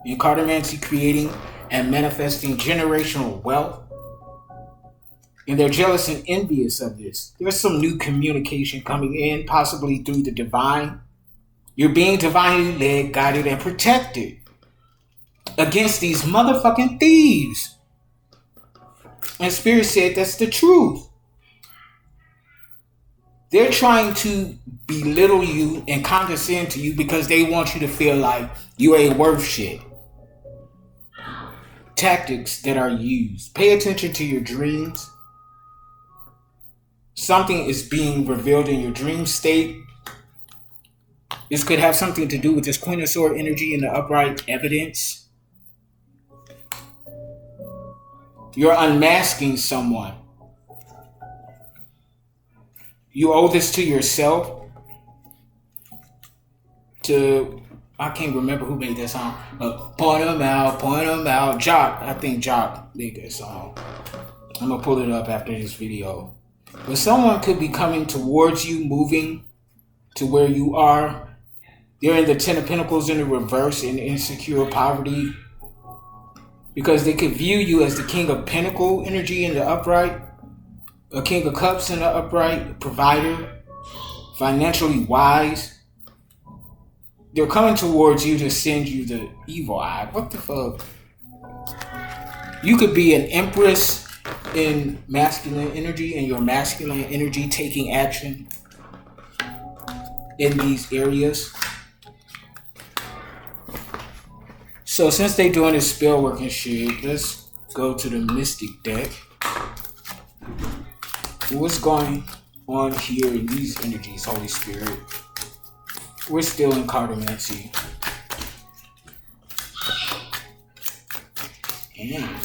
In cartomancy, creating and manifesting generational wealth. And they're jealous and envious of this. There's some new communication coming in, possibly through the divine. You're being divinely led, guided, and protected against these motherfucking thieves. And Spirit said that's the truth. They're trying to belittle you and condescend to you because they want you to feel like you ain't worth shit. Tactics that are used. Pay attention to your dreams. Something is being revealed in your dream state. This could have something to do with this Queen of Swords energy and the upright evidence. You're unmasking someone. You owe this to yourself. I can't remember who made that song. Point them out. Jock. I think Jock made that song. I'm going to pull it up after this video. But someone could be coming towards you, moving to where you are. They're in the Ten of Pentacles in the reverse, in insecure poverty. Because they could view you as the King of Pentacle energy in the upright. A King of Cups in the upright. Provider. Financially wise. They're coming towards you to send you the evil eye. What the fuck? You could be an Empress in masculine energy, and your masculine energy taking action in these areas. So since they doing this spell work and shit, let's go to the Mystic deck. What's going on here in these energies, Holy Spirit? We're still in cartomancy. Yeah.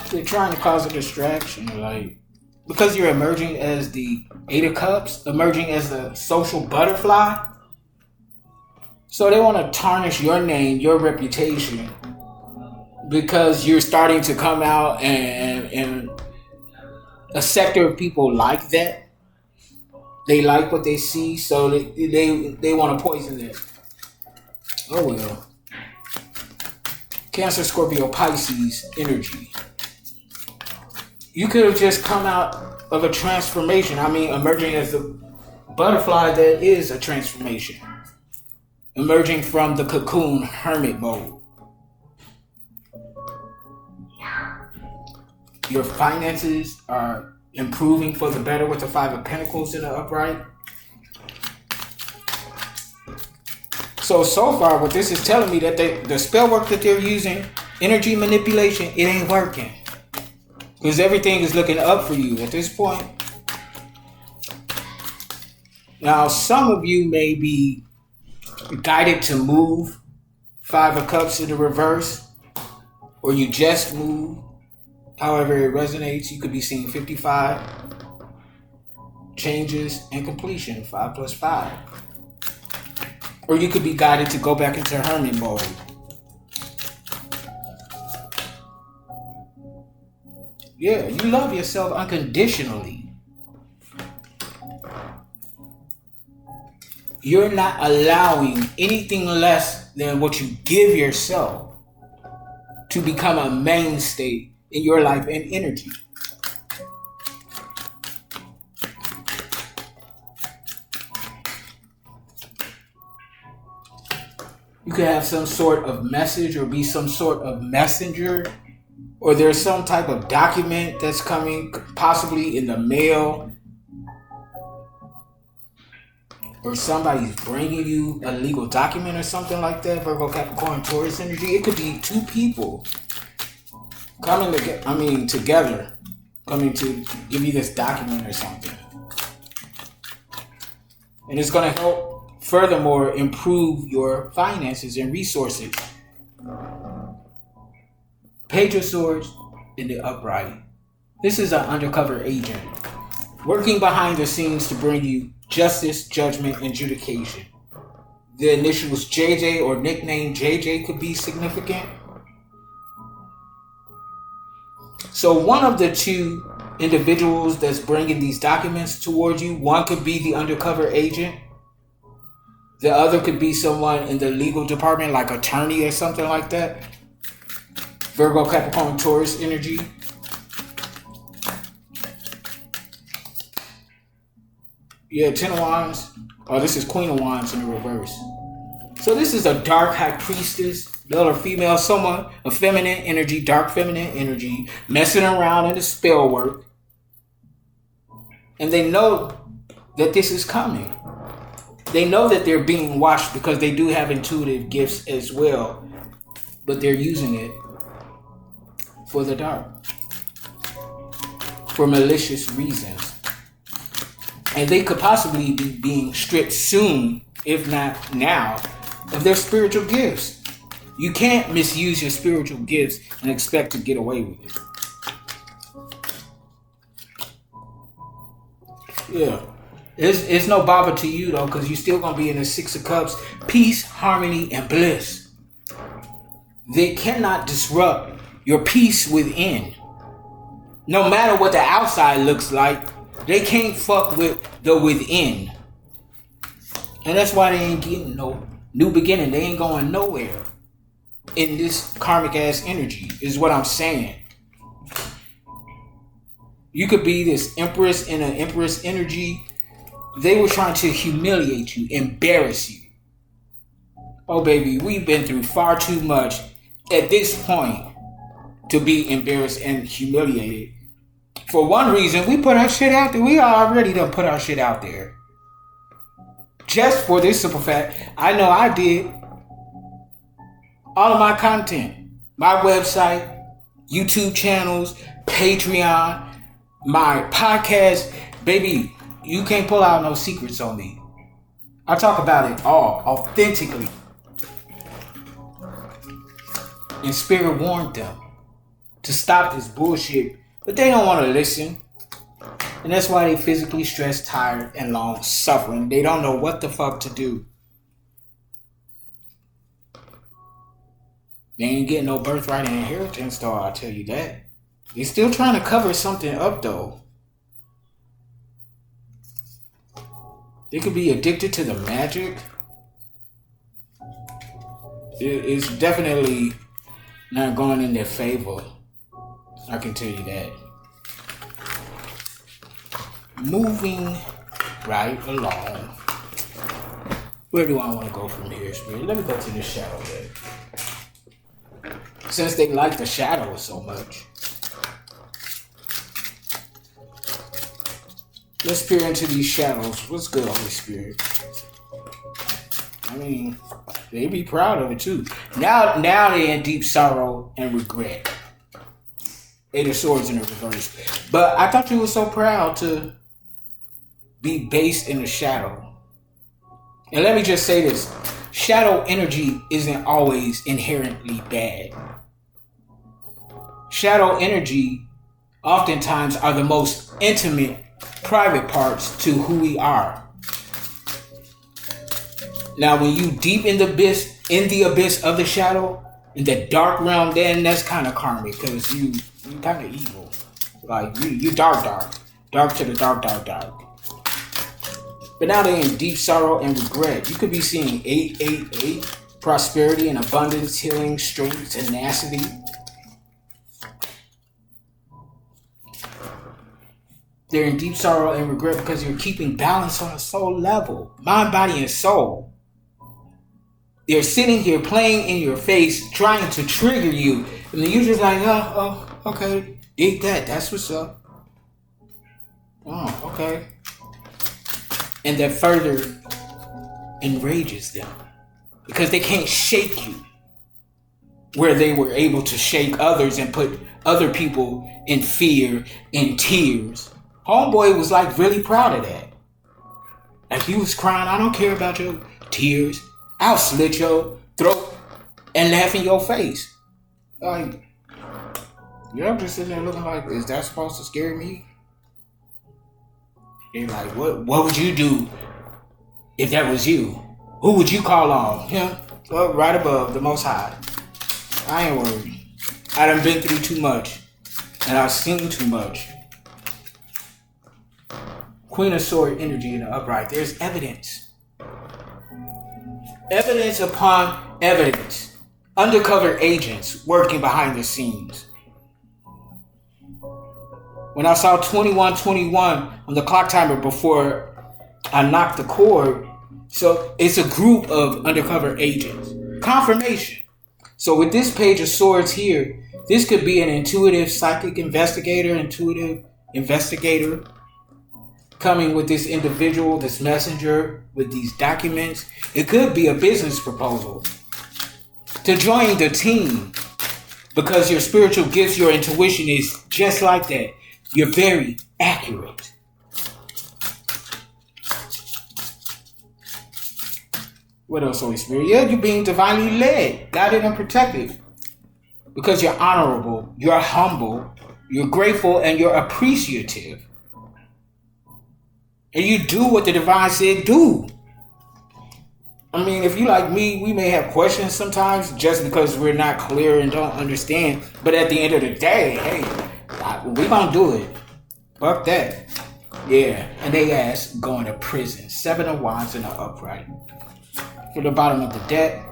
They're trying to cause a distraction, like, because you're emerging as the Eight of Cups, emerging as the social butterfly. So they want to tarnish your name, your reputation, because you're starting to come out, and a sector of people like that. They like what they see, so they want to poison it. Oh well. Cancer, Scorpio, Pisces energy. You could have just come out of a transformation. I mean, emerging as the butterfly, that is a transformation. Emerging from the cocoon hermit mode. Your finances are improving for the better with the Five of Pentacles in the upright. So far, what this is telling me, that the spell work that they're using, energy manipulation, it ain't working. Because everything is looking up for you at this point. Now, some of you may be guided to move. Five of Cups in the reverse. Or you just move. However it resonates, you could be seeing 55 changes and completion, 5 plus 5. Or you could be guided to go back into hermit mode. Yeah, you love yourself unconditionally. You're not allowing anything less than what you give yourself to become a mainstay in your life and energy. You could have some sort of message or be some sort of messenger, or there's some type of document that's coming, possibly in the mail, or somebody's bringing you a legal document or something like that. Virgo, Capricorn, Taurus energy. It could be two people coming together, coming to give you this document or something. And it's going to help, furthermore, improve your finances and resources. Page of Swords in the upright. This is an undercover agent working behind the scenes to bring you justice, judgment, and adjudication. The initials JJ or nickname JJ could be significant. So one of the two individuals that's bringing these documents towards you, one could be the undercover agent. The other could be someone in the legal department, like attorney or something like that. Virgo, Capricorn, Taurus energy. Yeah, Ten of Wands. Oh, this is Queen of Wands in the reverse. So this is a dark high priestess, male or female, someone, a feminine energy, dark feminine energy, messing around in the spell work. And they know that this is coming. They know that they're being watched because they do have intuitive gifts as well. But they're using it for the dark. For malicious reasons. And they could possibly be being stripped soon, if not now, of their spiritual gifts. You can't misuse your spiritual gifts and expect to get away with it. Yeah. It's no bother to you though, because you're still going to be in the Six of Cups. Peace, harmony, and bliss. They cannot disrupt your peace within. No matter what the outside looks like, they can't fuck with the within. And that's why they ain't getting no new beginning. They ain't going nowhere in this karmic ass energy, is what I'm saying. You could be this empress in an empress energy. They were trying to humiliate you, embarrass you. Oh baby, we've been through far too much at this point to be embarrassed and humiliated. For one reason, we put our shit out there. We already done put our shit out there. Just for this simple fact, I know I did. All of my content, my website, YouTube channels, Patreon, my podcast, baby, you can't pull out no secrets on me. I talk about it all authentically. And Spirit warned them to stop this bullshit, but they don't want to listen. And that's why they physically stressed, tired, and long suffering. They don't know what the fuck to do. They ain't getting no birthright and inheritance though, I'll tell you that. They still trying to cover something up though. They could be addicted to the magic. It's definitely not going in their favor. I can tell you that. Moving right along. Where do I want to go from here, Spirit? Let me go to the shadow then. Since they like the shadow so much. Let's peer into these shadows. What's good, Holy Spirit? I mean, they be proud of it too. Now they're in deep sorrow and regret. Eight of Swords in the reverse. But I thought you were so proud to be based in the shadow. And let me just say this. Shadow energy isn't always inherently bad. Shadow energy oftentimes are the most intimate, private parts to who we are. Now, when you deep in the abyss of the shadow, in the dark realm, then that's kind of karmic, because you kind of evil. Like you dark to the dark. But now they're in deep sorrow and regret. You could be seeing 888, prosperity and abundance, healing, strength, tenacity. They're in deep sorrow and regret because you're keeping balance on a soul level. Mind, body, and soul. They're sitting here playing in your face, trying to trigger you. And then you're just like, oh, okay. Dig that. That's what's up. Oh, okay. And that further enrages them. Because they can't shake you. Where they were able to shake others and put other people in fear, in tears. Homeboy was like really proud of that. Like he was crying, I don't care about your tears. I'll slit your throat and laugh in your face. Like, you're just sitting there looking like, is that supposed to scare me? They're like, what would you do if that was you? Who would you call on? Him? Well, right above, the Most High. I ain't worried. I done been through too much. And I've seen too much. Queen of Sword energy in the upright. There's evidence. Evidence upon evidence. Undercover agents working behind the scenes. When I saw 2121 on the clock timer before I knocked the cord, so it's a group of undercover agents. Confirmation. So with this page of swords here, this could be an intuitive psychic investigator, intuitive investigator. coming with this individual, this messenger, with these documents. It could be a business proposal to join the team, because your spiritual gifts, your intuition is just like that. You're very accurate. What else, Holy Spirit? Yeah, you're being divinely led, guided, and protected. Because you're honorable, you're humble, you're grateful, and you're appreciative. And you do what the divine said do. I mean, if you like me, we may have questions sometimes just because we're not clear and don't understand. But at the end of the day, hey, we gonna do it. Fuck that. Yeah. And they ask going to prison. 7 of Wands in the upright. For the bottom of the deck,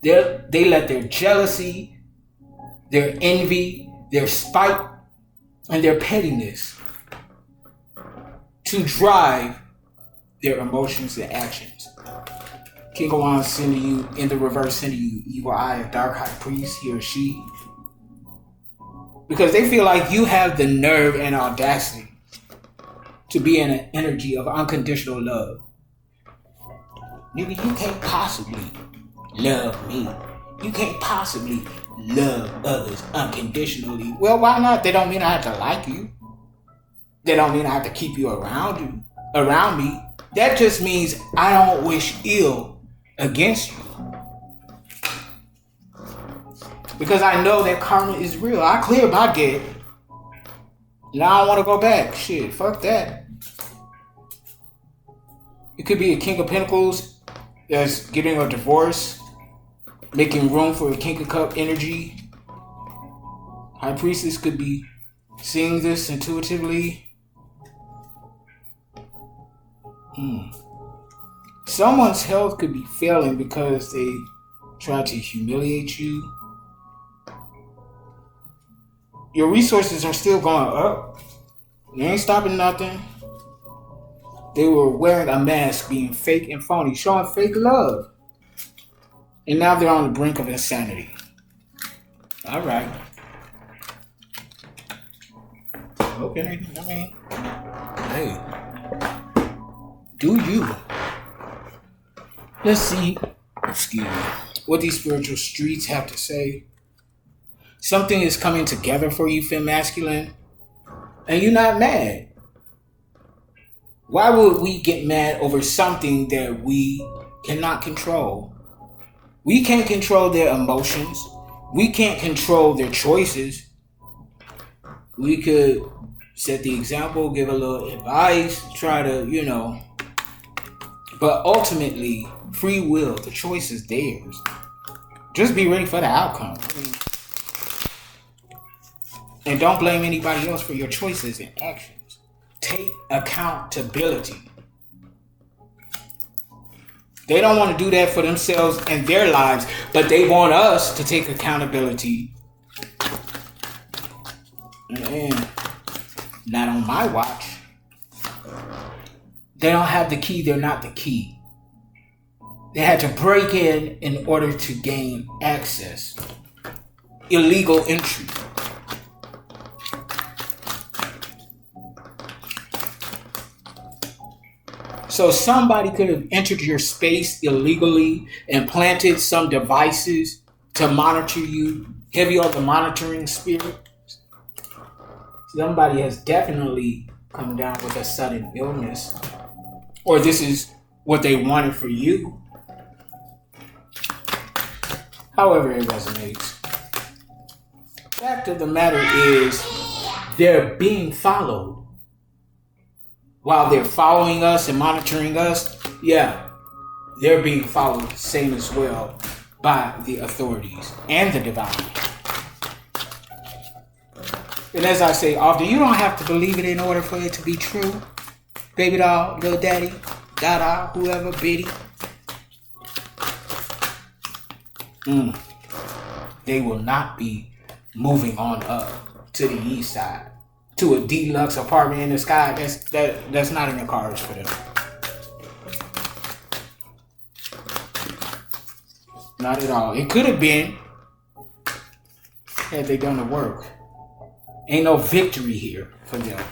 they let their jealousy, their envy, their spite, and their pettiness to drive their emotions and actions. King of Wands sending you, in the reverse, sending you evil eye, a dark high priest, he or she. Because they feel like you have the nerve and audacity to be in an energy of unconditional love. Nigga, you can't possibly love me. You can't possibly love others unconditionally. Well, why not? They don't mean I have to like you. They don't mean I have to keep you around me. That just means I don't wish ill against you. Because I know that karma is real. I cleared my debt. Now I don't want to go back. Shit, fuck that. It could be a King of Pentacles that's getting a divorce, making room for a King of Cup energy. High Priestess could be seeing this intuitively. Someone's health could be failing because they try to humiliate you. Your resources are still going up. They ain't stopping nothing. They were wearing a mask, being fake and phony, showing fake love. And now they're on the brink of insanity. All right. Okay, I mean, hey, do you? Let's see, what these spiritual streets have to say. Something is coming together for you, Femme Masculine, and you're not mad. Why would we get mad over something that we cannot control? We can't control their emotions. We can't control their choices. We could set the example, give a little advice, try to, but ultimately, free will, the choice is theirs. Just be ready for the outcome. And don't blame anybody else for your choices and actions. Take accountability. They don't want to do that for themselves and their lives, but they want us to take accountability. And not on my watch. They don't have the key, they're not the key. They had to break in order to gain access. Illegal entry. So somebody could have entered your space illegally and planted some devices to monitor you, heavy on the monitoring spirit. Somebody has definitely come down with a sudden illness, or this is what they wanted for you. However it resonates. Fact of the matter is, they're being followed. While they're following us and monitoring us, yeah, they're being followed same as well by the authorities and the divine. And as I say often, you don't have to believe it in order for it to be true. Baby doll, little daddy, dada, whoever, biddy. They will not be moving on up to the east side. To a deluxe apartment in the sky, that's not in the cards for them. Not at all. It could have been had they done the work. Ain't no victory here for them.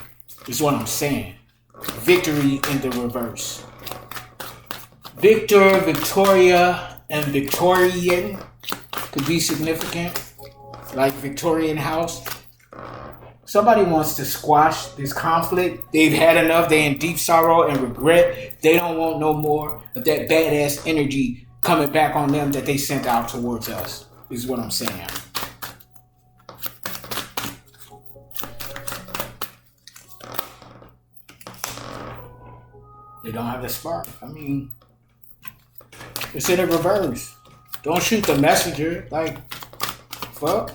Is what I'm saying. victory in the reverse. Victor, Victoria, and Victorian could be significant, like Victorian house. Somebody wants to squash this conflict. They've had enough. They're in deep sorrow and regret. They don't want no more of that badass energy coming back on them that they sent out towards us, is what I'm saying. They don't have the spark. I mean, it's in the reverse. Don't shoot the messenger. Like, fuck.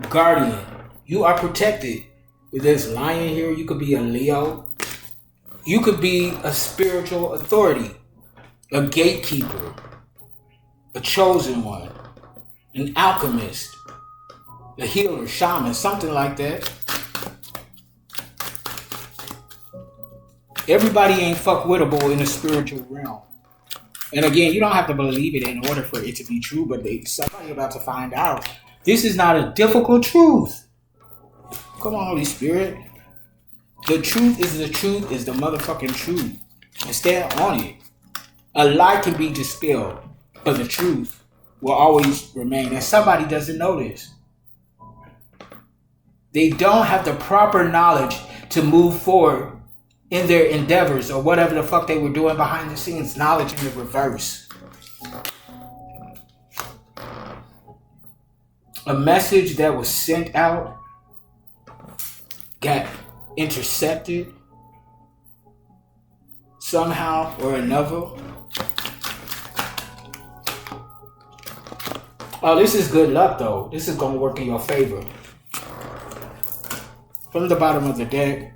Guardian. You are protected. With this lion here, you could be a Leo. You could be a spiritual authority. A gatekeeper. A chosen one. An alchemist. A healer, shaman, something like that. Everybody ain't fuck-wittable in the spiritual realm. And again, you don't have to believe it in order for it to be true, but somebody about to find out. This is not a difficult truth. Come on, Holy Spirit. The truth is the motherfucking truth. And stand on it. A lie can be dispelled, but the truth will always remain. And somebody doesn't know this. They don't have the proper knowledge to move forward in their endeavors or whatever the fuck they were doing behind the scenes. Knowledge in the reverse. A message that was sent out got intercepted somehow or another. Oh, this is good luck though. This is going to work in your favor. From the bottom of the deck,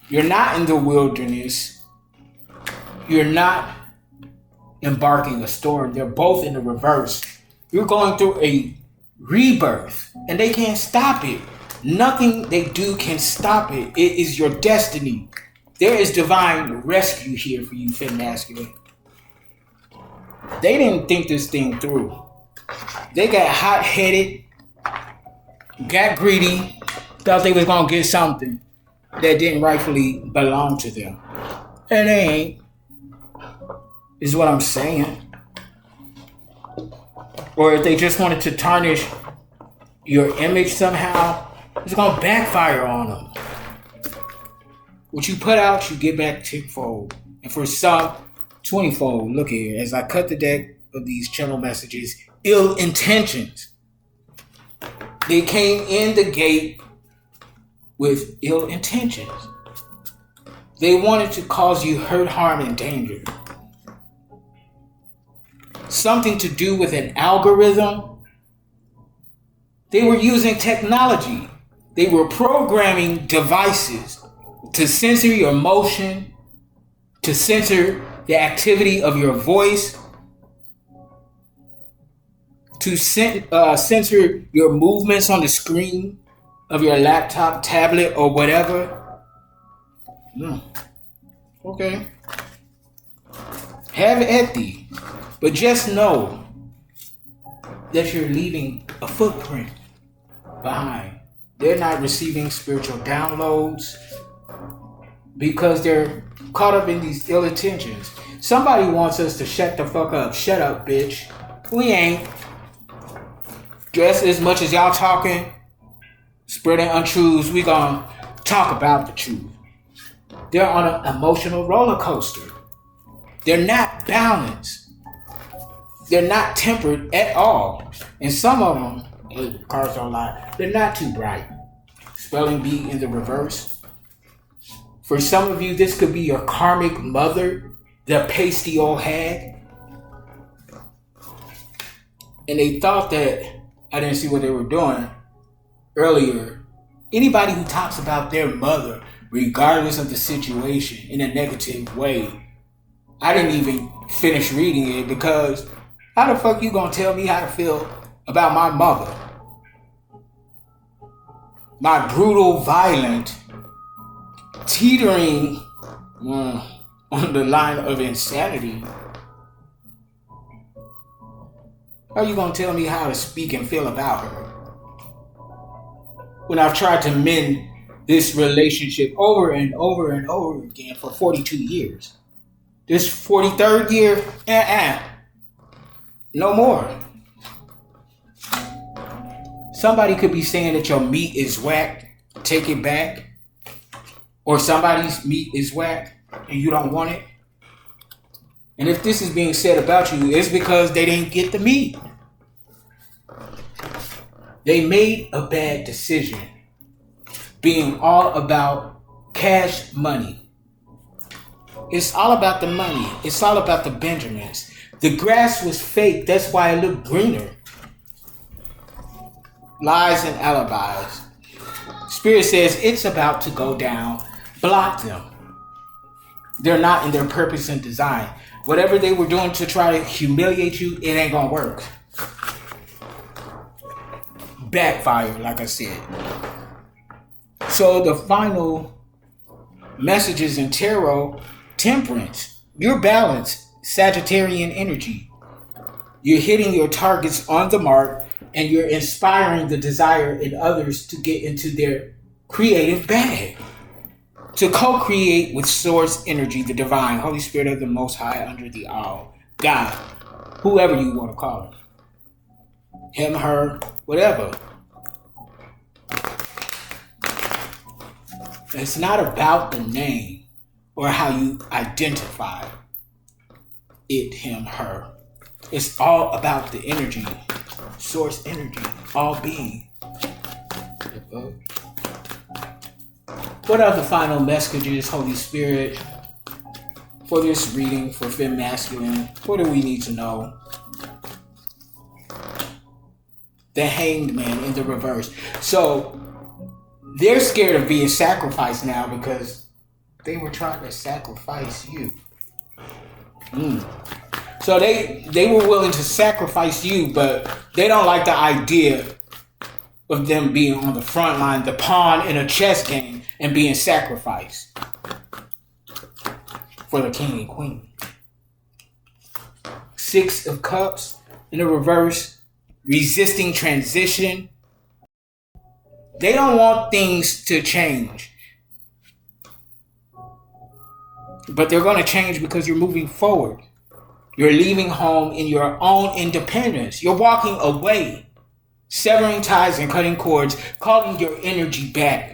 you're not in the wilderness. You're not embarking a storm. They're both in the reverse. You're going through a rebirth, and they can't stop it. Nothing they do can stop it. It is your destiny. There is divine rescue here for you, Finn Masculine. They didn't think this thing through. They got hot-headed, got greedy, thought they was going to get something that didn't rightfully belong to them. And they ain't. Is what I'm saying. Or if they just wanted to tarnish your image somehow, it's going to backfire on them. What you put out, you get back tenfold. And for some, 20-fold. Look here, as I cut the deck of these channel messages, ill intentions. They came in the gate with ill intentions. They wanted to cause you hurt, harm, and danger. Something to do with an algorithm. They were using technology. They were programming devices to censor your motion, to censor the activity of your voice, to censor your movements on the screen of your laptop, tablet, or whatever. Okay. Have at thee. But just know that you're leaving a footprint behind. They're not receiving spiritual downloads because they're caught up in these ill intentions. Somebody wants us to shut the fuck up. Shut up, bitch. We ain't. Just as much as y'all talking, spreading untruths, we gonna talk about the truth. They're on an emotional roller coaster. They're not balanced. They're not tempered at all. And some of them, cards don't lie, they're not too bright. Spelling bee in the reverse. For some of you, this could be your karmic mother, the pasty old hag. And they thought that, I didn't see what they were doing earlier. Anybody who talks about their mother, regardless of the situation, in a negative way, I didn't even finish reading it because how the fuck you gonna tell me how to feel about my mother? My brutal, violent, teetering on the line of insanity. How you gonna tell me how to speak and feel about her? When I've tried to mend this relationship over and over and over again for 42 years. This 43rd year, no more. Somebody could be saying that your meat is whack, take it back. Or somebody's meat is whack and you don't want it. And if this is being said about you, it's because they didn't get the meat. They made a bad decision, being all about cash money. It's all about the money. It's all about the Benjamins. The grass was fake. That's why it looked greener. Lies and alibis. Spirit says it's about to go down. Block them. They're not in their purpose and design. Whatever they were doing to try to humiliate you, it ain't gonna work. Backfire, like I said. So the final messages in tarot: temperance. You're balanced. Sagittarian energy. You're hitting your targets on the mark, and you're inspiring the desire in others to get into their creative bag. To co-create with source energy, the divine, Holy Spirit of the Most High, under the all, God, whoever you want to call him, her, whatever. It's not about the name or how you identify it, him, her. It's all about the energy, source energy, all being. What are the final messages, Holy Spirit, for this reading for Femme Masculine? What do we need to know? The Hanged Man in the reverse. So they're scared of being sacrificed now because they were trying to sacrifice you. So they were willing to sacrifice you, but they don't like the idea of them being on the front line, the pawn in a chess game, and being sacrificed for the king and queen. 6 of Cups in the reverse, resisting transition. They don't want things to change. But they're going to change because you're moving forward. You're leaving home in your own independence. You're walking away, severing ties and cutting cords, calling your energy back,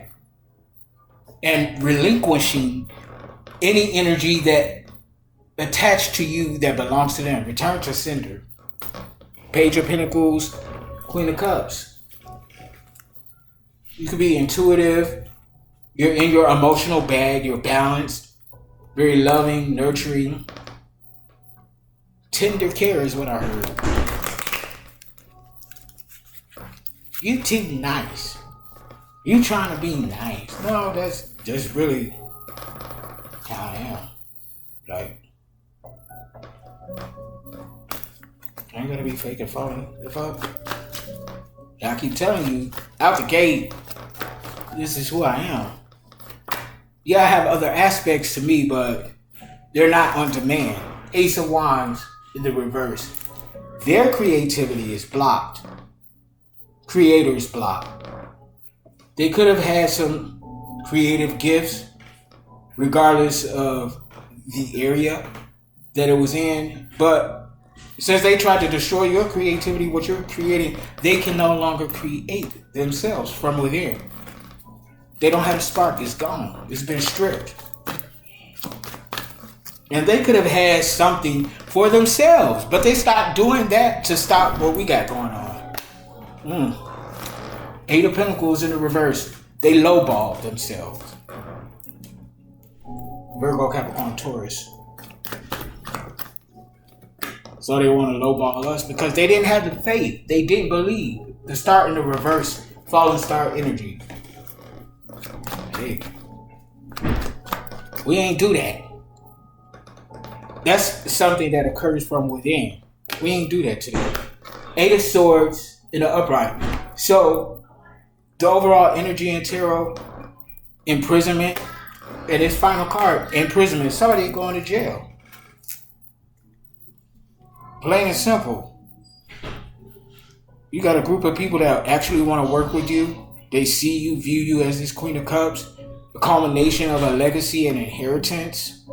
and relinquishing any energy that attached to you that belongs to them. Return to sender. Page of Pentacles, Queen of Cups. You could be intuitive. You're in your emotional bag. You're balanced. Very loving, nurturing. Tender care is what I heard. You too nice. You trying to be nice. No, that's just really how I am. Like, I ain't gonna be fake and phony. The fuck? I keep telling you, out the gate, this is who I am. Yeah, I have other aspects to me, but they're not on demand. Ace of Wands in the reverse. Their creativity is blocked. Creator's blocked. They could have had some creative gifts, regardless of the area that it was in. But since they tried to destroy your creativity, what you're creating, they can no longer create themselves from within. They don't have a spark. It's gone. It's been stripped. And they could have had something for themselves, but they stopped doing that to stop what we got going on. 8 of Pentacles in the reverse. They lowballed themselves. Virgo, Capricorn, Taurus. So they want to lowball us because they didn't have the faith. They didn't believe. The star in the reverse, fallen star energy. Hey, we ain't do that. That's something that occurs from within. We ain't do that to them. 8 of Swords in the upright. So the overall energy in tarot, imprisonment, and its final card, imprisonment. Somebody going to jail. Plain and simple. You got a group of people that actually want to work with you, They see you, view you as this Queen of Cups, the culmination of a legacy and inheritance.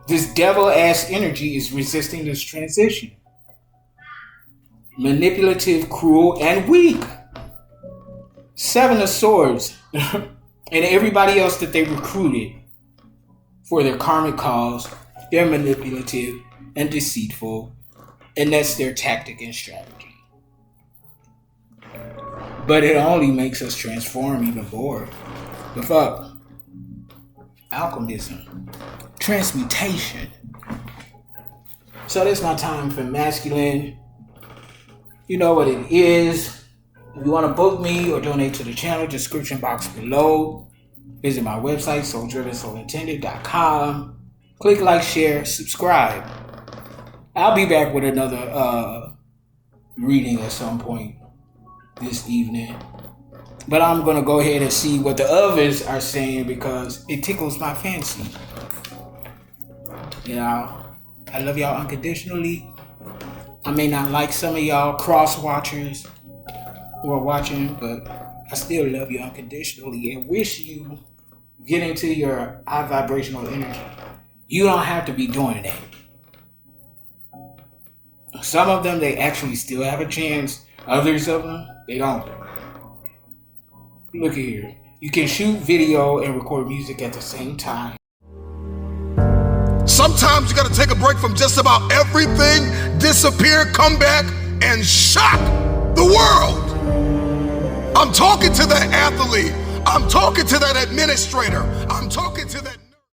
This devil-ass energy is resisting this transition. Manipulative, cruel, and weak. Seven of Swords. And everybody else that they recruited for their karmic cause, they're manipulative and deceitful. And that's their tactic and strategy. But it only makes us transform even more. The fuck? Alchemism. Transmutation. So this is my time for masculine. You know what it is. If you want to book me or donate to the channel, description box below. Visit my website, souldrivensoulintended.com. Click like, share, subscribe. I'll be back with another reading at some point this evening. But I'm going to go ahead and see what the others are saying because it tickles my fancy. You know, I love y'all unconditionally. I may not like some of y'all cross-watchers who are watching, but I still love you unconditionally and wish you get into your high vibrational energy. You don't have to be doing that. Some of them, they actually still have a chance. Others of them, they don't. Look here. You can shoot video and record music at the same time. Sometimes you got to take a break from just about everything, disappear, come back, and shock the world. I'm talking to that athlete. I'm talking to that administrator. I'm talking to that